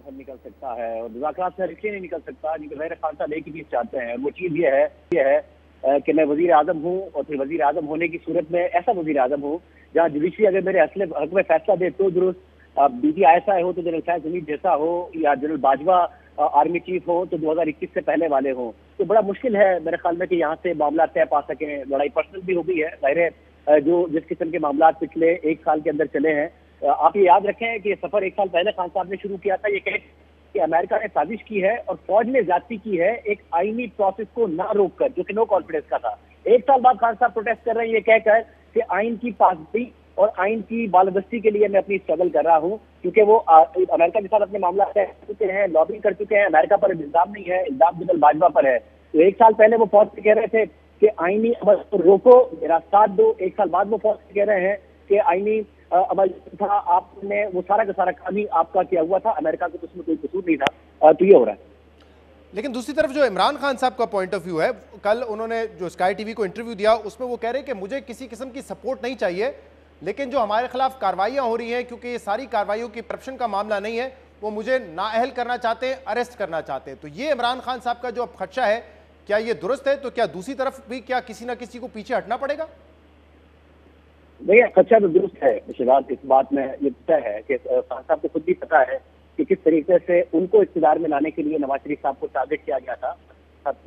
हल निकल सकता है और मुज़ाकरात से इसलिए नहीं निकल सकता क्योंकि ज़ाहिर खान साहब एक ही चीज़ चाहते हैं, वो चीज़ ये है कि मैं वज़ीर आज़म हूँ और फिर वज़ीर आज़म होने की सूरत में ऐसा वज़ीर आज़म हूँ जहाँ जुडिशरी अगर मेरे हक में फैसला दे तो दुरुस्त, BT ISI हो तो जनरल शाहिद हमीद जैसा हो या जनरल बाजवा आर्मी चीफ हो तो 2021 से पहले वाले हो, तो बड़ा मुश्किल है मेरे ख्याल में कि यहाँ से मामला तय पा सकें। लड़ाई पर्सनल भी हो गई है, जाहिर है जो जिस किस्म के मामला पिछले 1 साल के अंदर चले हैं। आप ये याद रखें कि सफर 1 साल पहले खान साहब ने शुरू किया था, ये कह कि अमेरिका ने साजिश की है और फौज ने ज्यादती की है एक आईनी प्रोसेस को ना रोक कर, जो कि नो कॉन्फिडेंस का था। 1 साल बाद खान साहब प्रोटेस्ट कर रहे हैं ये कहकर कि आइन की पासदारी और आइन की बालादस्ती के लिए मैं अपनी स्ट्रगल कर रहा हूं, क्योंकि वो अमेरिका के साथ अपने मामला तय कर चुके हैं, लॉबिंग कर चुके हैं। अमेरिका पर इल्जाम नहीं है, इल्जाम जनरल बाजवा पर है। तो 1 साल पहले वो फौज से कह रहे थे कि आईनी अमल रोको, मेरा साथ दो। 1 साल बाद वो फौज से कह रहे हैं कि आईनी अमल था, आपने वो सारा का सारा काम ही आपका किया हुआ था, अमेरिका को तो उसमें कोई कसूर नहीं था। तो ये हो रहा है। लेकिन दूसरी तरफ जो इमरान खान साहब का पॉइंट ऑफ व्यू है, कल उन्होंने जो स्काई टीवी को इंटरव्यू दिया उसमें वो कह रहे हैं कि मुझे किसी किस्म की सपोर्ट नहीं चाहिए, लेकिन जो हमारे खिलाफ कार्रवाइयां हो रही हैं, क्योंकि ये सारी कार्रवाइयों की करप्शन का मामला नहीं है, वो मुझे नाअहल करना चाहते हैं, अरेस्ट करना चाहते हैं। तो ये इमरान खान साहब का जो खदशा है, क्या ये दुरुस्त है? तो क्या दूसरी तरफ भी क्या किसी ना किसी को पीछे हटना पड़ेगा? देखिए, खदशा तो दुरुस्त है शहजाद, इस बात में ये तय है कि खान साहब को खुद भी पता है कि किस तरीके से उनको इक़्तिदार में लाने के लिए नवाज शरीफ साहब को टारगेट किया गया था।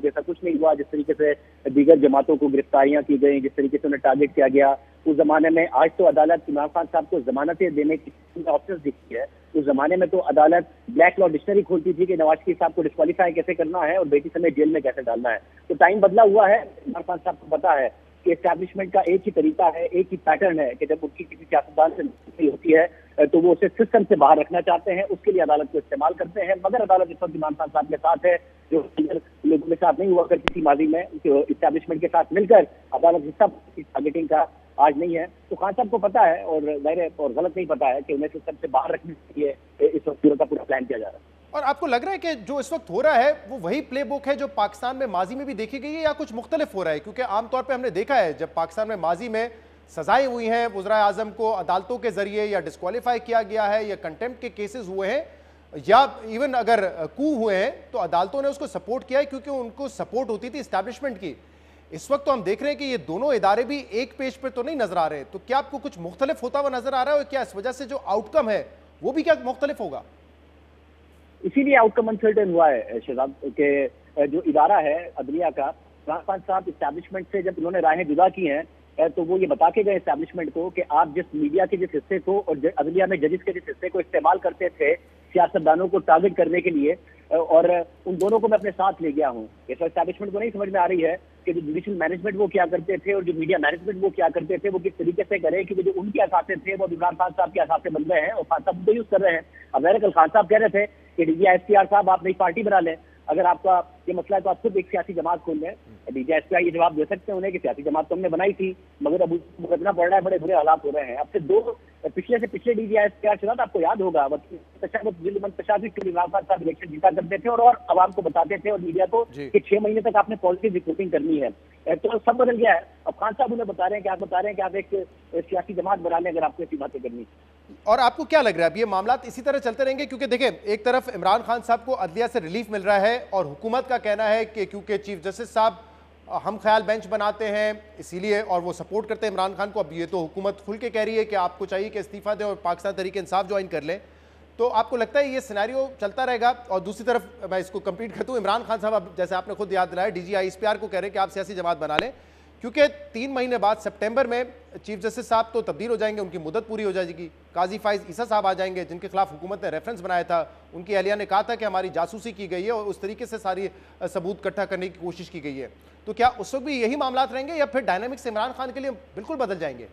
जैसा कुछ नहीं हुआ, जिस तरीके से दीगर जमातों को गिरफ्तारियां की गई, जिस तरीके से उन्हें टारगेट किया गया उस जमाने में। आज तो अदालत इमरान खान साहब को जमानतें देने की ऑप्शन दिखती है। उस जमाने में तो अदालत ब्लैक लॉ डिक्शनरी खोलती थी कि नवाज शरीफ साहब को डिस्क्वालीफाई कैसे करना है और बेटी समेत जेल में कैसे डालना है। तो टाइम बदला हुआ है। इमरान खान साहब को पता है कि एस्टैब्लिशमेंट का एक ही तरीका है, एक ही पैटर्न है कि जब उनकी किसी सियासतदान से नहीं होती है तो वो उसे सिस्टम से बाहर रखना चाहते हैं, उसके लिए अदालत को इस्तेमाल करते हैं। मगर अदालत इस वक्त इमरान खान साहब के साथ है, जो लोगों के साथ नहीं हुआ करती थी माजी में, इस्टेब्लिशमें के साथ मिलकर अदालत हिस्सा टारगेटिंग का आज नहीं है। तो खान साहब को पता है और जाहिर और गलत नहीं पता है कि उन्हें सिस्टम से बाहर रखने के लिए इस वक्त पूरा का पूरा प्लान किया जा रहा है। और आपको लग रहा है कि जो इस वक्त हो रहा है वो वही प्लेबुक है जो पाकिस्तान में माजी में भी देखी गई है, या कुछ मुख्तलिफ हो रहा है? क्योंकि आमतौर पे हमने देखा है जब पाकिस्तान में माजी में सजाएं हुई हैं, वज़ीर आज़म को अदालतों के जरिए या डिस्क्वालीफाई किया गया है, या कंटेम्प्ट के केसेस हुए हैं, या इवन अगर कू हुए हैं तो अदालतों ने उसको सपोर्ट किया है क्योंकि उनको सपोर्ट होती थी इस्टेब्लिशमेंट की। इस वक्त तो हम देख रहे हैं कि ये दोनों इदारे भी एक पेज पर तो नहीं नजर आ रहे, तो क्या आपको कुछ मुख्तलिफ होता हुआ नजर आ रहा है, और क्या इस वजह से जो आउटकम है वो भी क्या मुख्तलिफ होगा? इसीलिए आउटकम अनसर्टेन हुआ है शहजाद के जो इदारा है अदलिया का। इमरान खान साहब इस्टेब्लिशमेंट से जब उन्होंने राहें जुदा की हैं तो वो ये बता के गए इस्टेब्लिशमेंट को कि आप जिस मीडिया के जिस हिस्से को और अदलिया में जजिस के जिस हिस्से को इस्तेमाल करते थे सियासतदानों को टारगेट करने के लिए, और उन दोनों को मैं अपने साथ ले गया हूँ। इस एस्टैब्लिशमेंट को नहीं समझ में आ रही है कि जो जुडिशल मैनेजमेंट वो क्या करते थे और जो मीडिया मैनेजमेंट वो क्या करते थे, वो किस तरीके से करे, क्योंकि जो उनके असासे थे वो इमरान खान साहब के असासे बन गए हैं और खान साहब उनको यूज कर रहे हैं। अब कल खान साहब कह रहे थे कि DGISPR साहब आप नई पार्टी बना लें, अगर आपका ये मसला है तो आप खुद एक सियासी जमात खोल लें। DGISPR ये जवाब दे सकते हैं उन्हें कि सियासी जमात तो हमने बनाई थी, मगर अब भुगतना पड़ रहा है, बड़े बुरे हालात हो रहे हैं। अब से पिछले पिछले DGISPR चुनाव आपको याद होगा इमरान खान साहब इलेक्शन जीता करते थे और आवाम को बताते थे और मीडिया को कि 6 महीने तक आपने पॉलिटिक रिपोर्टिंग करनी है। तो सब बदल गया है। अब खान साहब उन्हें बता रहे हैं कि आप एक सियासी जमात बना लें अगर आपको ऐसी बातें करनी। और आपको क्या लग रहा है अब ये मामला इसी तरह चलते रहेंगे? क्योंकि देखिए, एक तरफ इमरान खान साहब को अदलिया से रिलीफ मिल रहा है और हुकूमत का कहना है कि क्योंकि चीफ जस्टिस साहब हम ख्याल बेंच बनाते हैं इसीलिए, और वो सपोर्ट करते हैं इमरान खान को। अब ये तो हुकूमत खुल के कह रही है कि आपको चाहिए कि इस्तीफा दें और पाकिस्तान तहरीक इंसाफ ज्वाइन कर लें। तो आपको लगता है ये सिनेरियो चलता रहेगा? और दूसरी तरफ मैं इसको कंप्लीट करता हूँ, इमरान खान साहब अब जैसे आपने खुद याद दिलाया DGISPR को कह रहे हैं कि आप सियासी जमात बना लें, क्योंकि 3 महीने बाद सितंबर में चीफ जस्टिस साहब तो तब्दील हो जाएंगे, उनकी मुद्दत पूरी हो जाएगी। काजी फाइज ईसा साहब आ जाएंगे जिनके खिलाफ हुकूमत ने रेफरेंस बनाया था, उनकी अहलिया ने कहा था कि हमारी जासूसी की गई है और उस तरीके से सारी सबूत इकट्ठा करने की कोशिश की गई है। तो क्या उस वक्त भी यही मामला रहेंगे या फिर डायनामिक्स इमरान खान के लिए बिल्कुल बदल जाएंगे?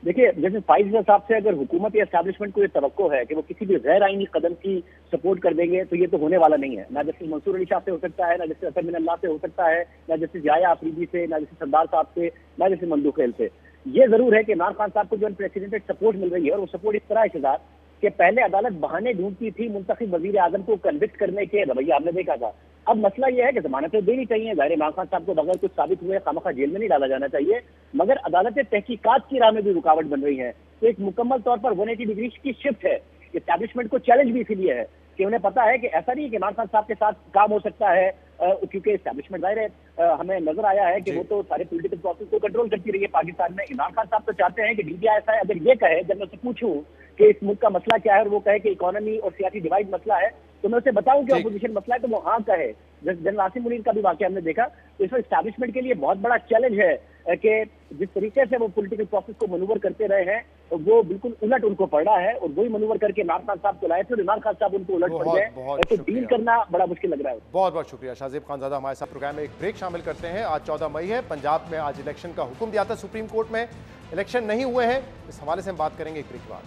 देखिए, जैसे फाइज साहब से अगर हुकूमत या एस्टैब्लिशमेंट को ये तवक्को है कि वो किसी भी गैर आईनी कदम की सपोर्ट कर देंगे, तो ये तो होने वाला नहीं है। ना जस्टिस मंसूर अली शाह से हो सकता है, ना जस्टिस असद मिन अल्लाह से हो सकता है, ना जस्टिस याया अफरीदी से, ना जस्टिस सरदार साहब से, ना जस्टिस मंदूक खेल से। ये जरूर है कि इमरान खान साहब को जो अनप्रेसिडेंटेड सपोर्ट मिल रही है, और वो सपोर्ट इस तरह है शहजाद कि पहले अदालत बहाने ढूंढती थी मुंतखब वजीर आजम को कन्विक्ट करने के रवैया हमने देखा था। अब मसला यह है कि जमानतें देनी चाहिए, जाहिर इमरान खान साहब को बगैर कुछ साबित हुए खामखा जेल में नहीं डाला जाना चाहिए, मगर अदालतें तहकीकात की राह में भी रुकावट बन रही हैं। तो एक मुकम्मल तौर पर 180 डिग्री की शिफ्ट है। एस्टैब्लिशमेंट को चैलेंज भी इसीलिए है कि उन्हें पता है कि ऐसा नहीं है कि इमरान खान साहब के साथ काम हो सकता है, क्योंकि एस्टैब्लिशमेंट जाहिर है हमें नजर आया है कि वो तो सारे पॉलिटिकल प्रोसेस को कंट्रोल करती रही है पाकिस्तान में। इमरान खान साहब तो चाहते हैं कि DGISI अगर ये कहे, जब मैं उससे पूछूं कि इस मुल्क का मसला क्या है और वो कहे कि इकोनॉमी और सियासी डिवाइड मसला है, तो मैं उसे बताऊं कि अपोजिशन मसला है तो वो हाँ कहे। जनरल आसिम मुनीर का भी वाकया हमने देखा। तो इसमें एस्टैब्लिशमेंट के लिए बहुत बड़ा चैलेंज है कि जिस तरीके से वो पॉलिटिकल प्रोसेस को मनूवर करते रहे हैं वो बिल्कुल उलट उनको पड़ रहा है, और वही मनूवर करके इमरान खान साहब को लाए थे और इमरान खान साहब उनको उलट पड़ गए, तो डील करना बड़ा मुश्किल लग रहा है। बहुत बहुत शुक्रिया शाहजेब खानजादा। हमारे साथ प्रोग्राम में एक ब्रेक शामिल करते हैं। आज 14 मई है, पंजाब में आज इलेक्शन का हुक्म दिया था सुप्रीम कोर्ट में, इलेक्शन नहीं हुए हैं, इस हवाले से हम बात करेंगे एक ब्रेक के बाद।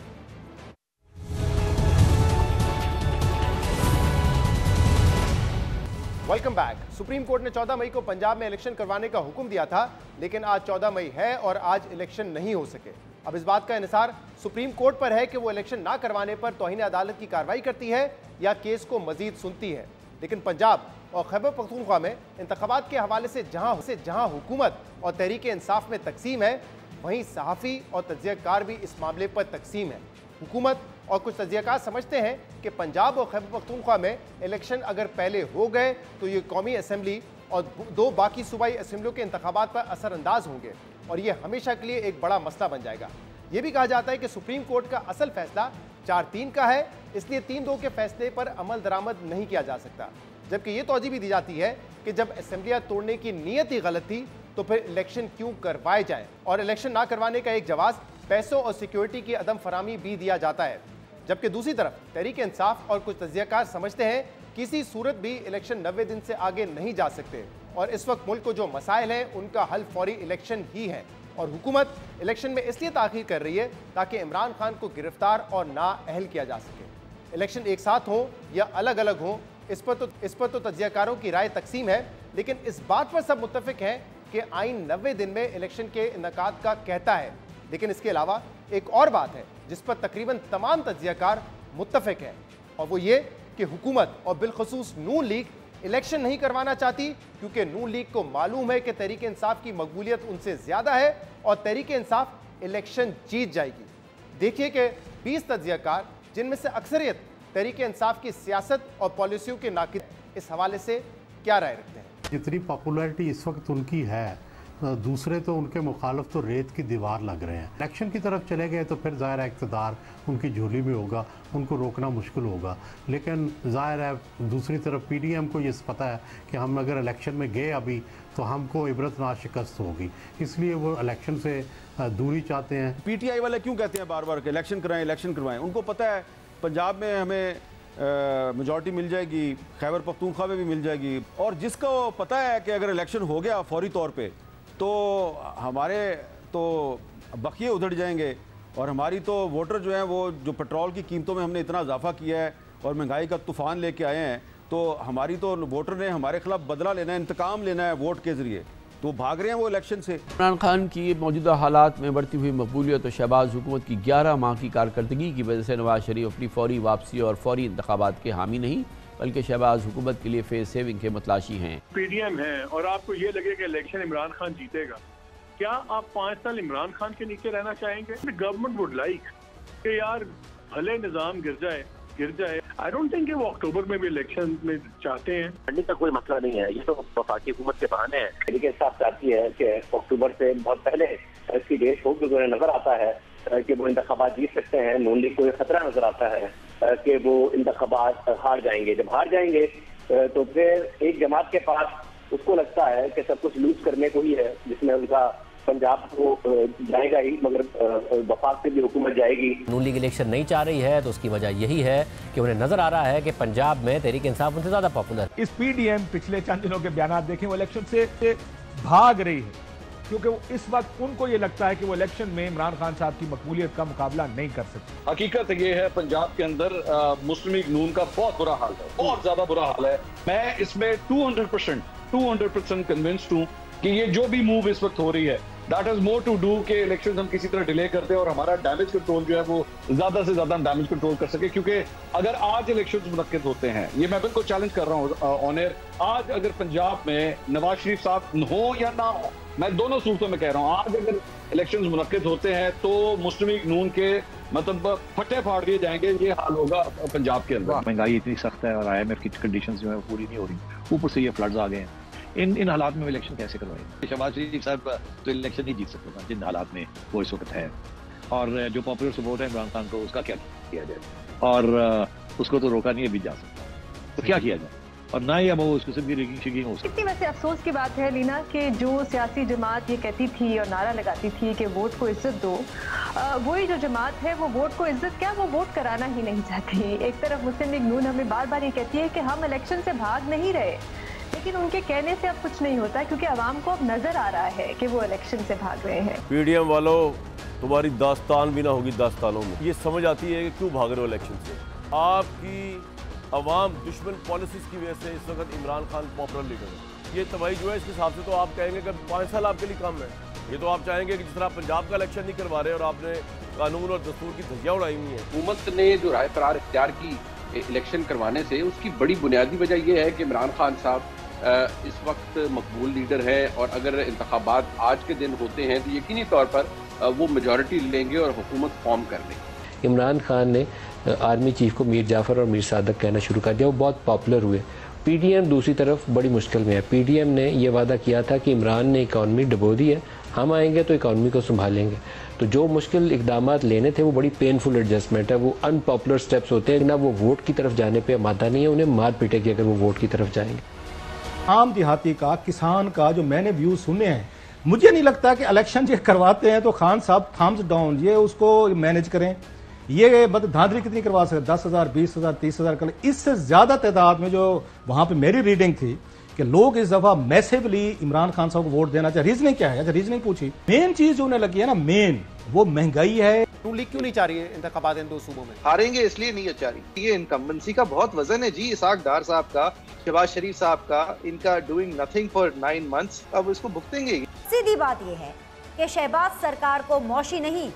Welcome back. सुप्रीम कोर्ट ने 14 मई को पंजाब में इलेक्शन करवाने का हुक्म दिया था, लेकिन आज 14 मई है और आज इलेक्शन नहीं हो सके। अब इस बात का इंहिसार सुप्रीम कोर्ट पर है कि वो इलेक्शन ना करवाने पर तौहीन अदालत की कार्रवाई करती है या केस को मजीद सुनती है। लेकिन पंजाब और खैबर पख्तूनख्वा में इंतखाबात के हवाले से जहां हुकूमत और तहरीक इंसाफ में तकसीम है, वहीं सहाफ़ी और तज्ज़ियाकार भी इस मामले पर तकसीम है। हुकूमत और कुछ तज्ज़ियाकार समझते हैं कि पंजाब और खैबर पख्तूनख्वा में इलेक्शन अगर पहले हो गए तो ये कौमी असम्बली और 2 बाकी सूबाई असम्बलियों के इंतखाबात पर असरअंदाज होंगे और ये हमेशा के लिए एक बड़ा मसला बन जाएगा। ये भी कहा जाता है कि सुप्रीम कोर्ट का असल फैसला 4-3 का है, इसलिए 3-2 के फैसले पर अमल दरामद नहीं किया जा सकता। जबकि ये तौजीह भी दी जाती है कि जब असम्बलियाँ तोड़ने की नीयत ही गलत थी तो फिर इलेक्शन क्यों करवाए जाएं, और इलेक्शन ना करवाने का एक जवाब पैसों और सिक्योरिटी की अदम फरामी भी दिया जाता है। जबकि दूसरी तरफ तहरीक इंसाफ और कुछ तज्ज़ियाकार समझते हैं किसी सूरत भी इलेक्शन 90 दिन से आगे नहीं जा सकते और इस वक्त मुल्क को जो मसाइल हैं उनका हल फौरी इलेक्शन ही है। और हुकूमत इलेक्शन में इसलिए ताख़ीर कर रही है ताकि इमरान खान को गिरफ्तार और नाअहल किया जा सके। इलेक्शन एक साथ हों या अलग अलग हों, इस पर तो तज्जियाकारों की राय तकसीम है, लेकिन इस बात पर सब मुत्तफिक हैं कि आइन 90 दिन में इलेक्शन के इनेकाद का कहता है। लेकिन इसके अलावा एक और बात है जिस पर तकरीबन तमाम तज्जियाकार मुत्तफिक हैं, और वो ये कि हुकूमत और बिलखसूस नून लीग इलेक्शन नहीं करवाना चाहती, क्योंकि नून लीग को मालूम है कि तहरीक इंसाफ की मकबूलियत उनसे ज़्यादा है और तहरीक इंसाफ इलेक्शन जीत जाएगी। देखिए कि 20 तज्जियाकार, जिनमें से अक्सरियत तहरीक इंसाफ की सियासत और पॉलिसियों के नाक़िद, इस हवाले से क्या राय रखते हैं। जितनी पॉपुलैरिटी इस वक्त उनकी है, दूसरे तो उनके मुखालिफ तो रेत की दीवार लग रहे हैं। इलेक्शन की तरफ चले गए तो फिर ज़ाहिर है इक़्तिदार उनकी झोली में होगा, उनको रोकना मुश्किल होगा। लेकिन ज़ाहिर है दूसरी तरफ PDM को ये पता है कि हम अगर इलेक्शन में गए अभी तो हमको इबरतनाक शिकस्त होगी, इसलिए वो इलेक्शन से दूरी चाहते हैं। PTI वाले क्यों कहते हैं बार बार कि इलेक्शन करवाएं? उनको पता है पंजाब में हमें मेजॉरिटी मिल जाएगी, खैबर पख्तूनख्वा में भी मिल जाएगी, और जिसको पता है कि अगर इलेक्शन हो गया फौरी तौर पे तो हमारे तो बखिए उधड़ जाएंगे, और हमारी तो वोटर जो हैं वो जो पेट्रोल की कीमतों में हमने इतना इजाफा किया है और महंगाई का तूफ़ान लेके आए हैं, तो हमारी तो वोटर ने हमारे खिलाफ बदला लेना है, इंतकाम लेना है वोट के ज़रिए, तो भाग रहे हैं वो इलेक्शन से। इमरान खान की मौजूदा हालात में बढ़ती हुई मकबूलियत और शहबाज हुकूमत की 11 माह की कारकर्दगी की वजह से नवाज शरीफ अपनी फौरी वापसी और फौरी इंतखाबात के हामी नहीं, बल्कि शहबाज हुकूमत के लिए फेस सेविंग के मतलाशी हैं। PDM है और आपको ये लगे कि इलेक्शन इमरान खान जीतेगा, क्या आप 5 साल इमरान खान के नीचे रहना चाहेंगे? गवर्नमेंट वुड लाइक कि यार भले निज़ाम गिर जाए। आई डोंट थिंक वो अक्टूबर में भी इलेक्शन में चाहते हैं। लड़ने का कोई मसला नहीं है, ये तो वफाकी हुकूमत के बहाने हैं। तहरीक इंसाफ चाहती है कि अक्टूबर से बहुत पहले इसकी डेट हो, क्योंकि उन्हें नजर आता है कि वो इंतखाबात जीत सकते हैं। नून लीग को खतरा नजर आता है कि वो इंतखाबात हार जाएंगे। जब हार जाएंगे तो फिर एक जमात के पास उसको लगता है कि सब कुछ लूज करने को ही है, जिसमें उनका पंजाब को जाएगा ही, मगर वफाक से भी हुकूमत जाएगी। नून लीग इलेक्शन नहीं चाह रही है तो उसकी वजह यही है कि उन्हें नजर आ रहा है कि पंजाब में तहरीक इंसाफ उनसे ज्यादा पॉपुलर। इस PDM पिछले चंद दिनों के बयान देखें, वो इलेक्शन से भाग रही है, क्योंकि वो इस वक्त उनको ये लगता है कि वो इलेक्शन में इमरान खान साहब की मकबूलियत का मुकाबला नहीं कर सकते। हकीकत ये है पंजाब के अंदर मुस्लिम लीग नून का बहुत बुरा हाल है, बहुत ज्यादा बुरा हाल है। मैं इसमें 200% कन्विंस्ड हूँ कि ये जो भी मूव इस वक्त हो रही है, that has more to do के इलेक्शन हम किसी तरह डिले करते हैं और हमारा डैमेज कंट्रोल जो है वो ज्यादा से ज्यादा डैमेज कंट्रोल कर सके। क्योंकि अगर आज इलेक्शन मुनक्किद होते हैं, ये मैं बिल्कुल चैलेंज कर रहा हूँ ऑन एयर, आज अगर पंजाब में नवाज शरीफ साहब हो या ना हो, मैं दोनों सूरतों में कह रहा हूँ, आज अगर इलेक्शन मुनक्किद होते हैं तो मुस्लिम लीग नून के मतलब फटे फाड़ दिए जाएंगे। ये हाल होगा पंजाब के अंदर। महंगाई इतनी सख्त है और IMF की कंडीशंस जो है पूरी नहीं हो रही, ऊपर से ये फ्लड्स आ गए हैं। इन हालात में इलेक्शन कैसे करवाएंगे? शहबाज शरीफ साहब तो इलेक्शन नहीं जीत सकते जिन हालात में वो इस वक्त है, और जो पॉपुलर सपोर्ट है इमरान खान को, उसका क्या किया जाए? और उसको तो रोका नहीं अभी जा सकता, तो क्या किया जाए? और ना ही अब वो उसको सिर्फ रिगिंग शिगिंग हो सकती। कितनी वैसे अफसोस की बात है लीना कि जो सियासी जमात ये कहती थी और नारा लगाती थी कि वोट को इज्जत दो, वही जो जमात है वो वोट को इज्जत क्या, वो वोट कराना ही नहीं चाहती। एक तरफ मुस्लिम लीग नून हमें बार बार ये कहती है कि हम इलेक्शन से भाग नहीं रहे, लेकिन उनके कहने से अब कुछ नहीं होता, क्योंकि आवाम को अब नजर आ रहा है कि वो इलेक्शन से भाग रहे हैं। PDM वालों, तुम्हारी दास्तान भी ना होगी दास्तानों में। ये समझ आती है कि क्यों भाग रहे हो इलेक्शन से। आपकी अवाम दुश्मन पॉलिसीज की वजह से इस वक्त इमरान खान पॉपुलर लीडर है। ये तबाही जो है, इसके हिसाब से तो आप कहेंगे कि 5 साल आपके लिए कम है। ये तो आप चाहेंगे कि जिस तरह पंजाब का इलेक्शन नहीं करवा रहे और आपने कानून और दस्तूर की धज्जियां उड़ाई हुई हैं। हुकूमत ने जो राय करार इख्तियार की इलेक्शन करवाने से, उसकी बड़ी बुनियादी वजह यह है कि इमरान खान साहब इस वक्त मकबूल लीडर है, और अगर इंतखाबात आज के दिन होते हैं तो यकीनी तौर पर वो मेजॉरिटी लेंगे और हुकूमत फॉर्म कर लेंगे। इमरान खान ने आर्मी चीफ को मीर जाफर और मीर सादक कहना शुरू कर दिया, वो बहुत पॉपुलर हुए। PDM दूसरी तरफ बड़ी मुश्किल में है। PDM ने यह वादा किया था कि इमरान ने इकॉनमी डुबो दी है, हम आएंगे तो इकॉनमी को संभालेंगे। तो जो मुश्किल इकदाम लेने थे वो बड़ी पेनफुल एडजस्टमेंट है, वो अनपॉपुलर स्टेप्स होते हैं ना, वो वोट की तरफ जाने पर आमादा नहीं है, उन्हें मार पीटेगी अगर वो वोट की तरफ जाएंगे। आम देहाती का, किसान का जो मैंने व्यू सुने हैं, मुझे नहीं लगता कि इलेक्शन जो करवाते हैं तो खान साहब थम्स डाउन ये उसको मैनेज करें। ये धांधली कितनी करवा सकते? 10,000, 20,000, 30,000 कर, इससे ज्यादा तादाद में जो वहां पे मेरी रीडिंग थी कि लोग इस दफा मैसिवली इमरान खान साहब को वोट देना चाहिए। रीजनिंग क्या है? अच्छा रीजनिंग पूछी, मेन चीज जो उन्हें लगी है ना, मेन वो महंगाई है। नून लीग क्यों नहीं चाह रही है इंतखाबात इन दो सूबों में? हारेंगे इसलिए नहीं चाह रही। ये इनकम्बेंसी का बहुत वजन है जी, इसाक डार साहब का, शहबाज शरीफ साहब का, इनका डूइंग नथिंग फॉर 9 months, अब इसको भुगतेंगे। सीधी बात यह है कि शहबाज सरकार को मौशी नहीं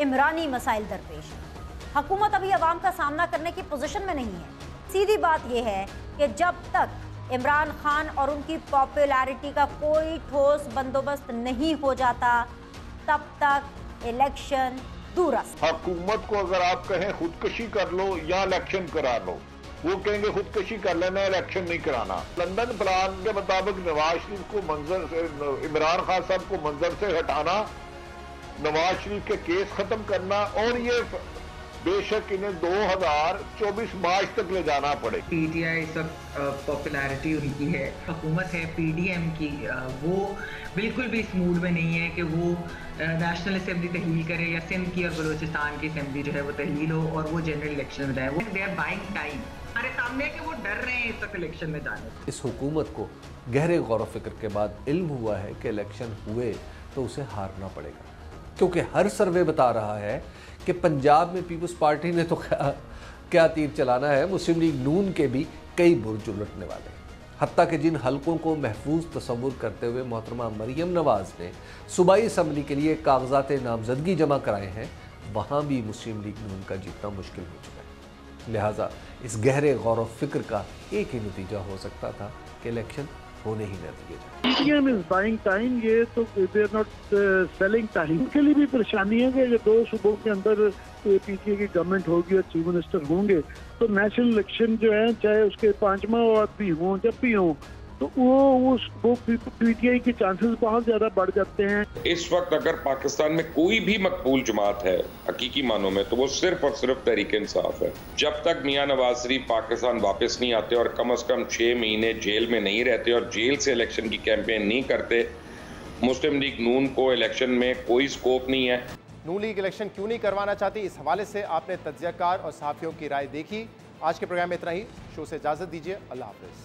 इमरानी मसाइल दरपेश है। हुकूमत अभी अवाम का सामना करने की पोजीशन में नहीं है। सीधी बात यह है कि जब तक इमरान खान और उनकी पॉपुलैरिटी का कोई ठोस बंदोबस्त नहीं हो जाता तब तक इलेक्शन दूर। हुकूमत को अगर आप कहें खुदकशी कर लो या इलेक्शन करा लो, वो कहेंगे खुदकशी कर लेना, इलेक्शन नहीं कराना। लंदन प्लान के मुताबिक नवाज शरीफ को मंजर से, इमरान खान साहब को मंजर से हटाना, नवाज शरीफ के केस खत्म करना, और ये बेशक इन्हें 2024 मार्च तक ले जाना पड़े। पीटीआई इस वक्त पॉपुलैरिटी उनकी है, हुकूमत है पीडीएम की, वो बिल्कुल भी इस मूड में नहीं है कि वो नेशनल असेंबली तहलील करे या सिंध की और बलूचिस्तान की असेंबली जो है वो तहलील हो और वो जनरल इलेक्शन में जाए। वो दे आर बाइंग टाइम, हमारे सामने है कि वो डर रहे हैं इस वक्त इलेक्शन में जाने। इस हुकूमत को गहरे गौर व फिक्र के बाद इल्म हुआ है कि इलेक्शन हुए तो उसे हारना पड़ेगा, क्योंकि हर सर्वे बता रहा है कि पंजाब में पीपल्स पार्टी ने तो क्या तीर चलाना है, मुस्लिम लीग नून के भी कई बुर्ज उलटने वाले हैं। हत्ता कि जिन हलकों को महफूज तस्वुर करते हुए मोहतरमा मरियम नवाज ने सूबाई असम्बली के लिए कागजात नामजदगी जमा कराए हैं, वहाँ भी मुस्लिम लीग नून का जीतना मुश्किल हो चुका है। लिहाजा इस गहरे गौर व फिक्र का एक ही नतीजा हो सकता था कि इलेक्शन होने ही न दिए जाए। पीटीएम इज बाइंग टाइम, ये तो they are not selling time. उनके लिए भी परेशानी है कि ये 2 सूबों के अंदर पीटीए की गवर्नमेंट होगी और चीफ मिनिस्टर होंगे, तो नेशनल इलेक्शन जो है चाहे उसके 5वां और भी हों जब भी हों, तो वो पीटीआई के चांसेस बहुत ज्यादा बढ़ जाते हैं। इस वक्त अगर पाकिस्तान में कोई भी मकबूल जमात है हकीकी मानों में, तो वो सिर्फ और सिर्फ तहरीक इंसाफ है। जब तक मियां नवाज शरीफ पाकिस्तान वापस नहीं आते और कम से कम 6 महीने जेल में नहीं रहते और जेल से इलेक्शन की कैंपेन नहीं करते, मुस्लिम लीग नून को इलेक्शन में कोई स्कोप नहीं है। नून लीग इलेक्शन क्यों नहीं करवाना चाहती, इस हवाले से आपने तज्जियाकार और सहाफ़ियों की राय देखी। आज के प्रोग्राम में इतना ही। शो से इजाज़त दीजिए। अल्लाह हाफ़िज़।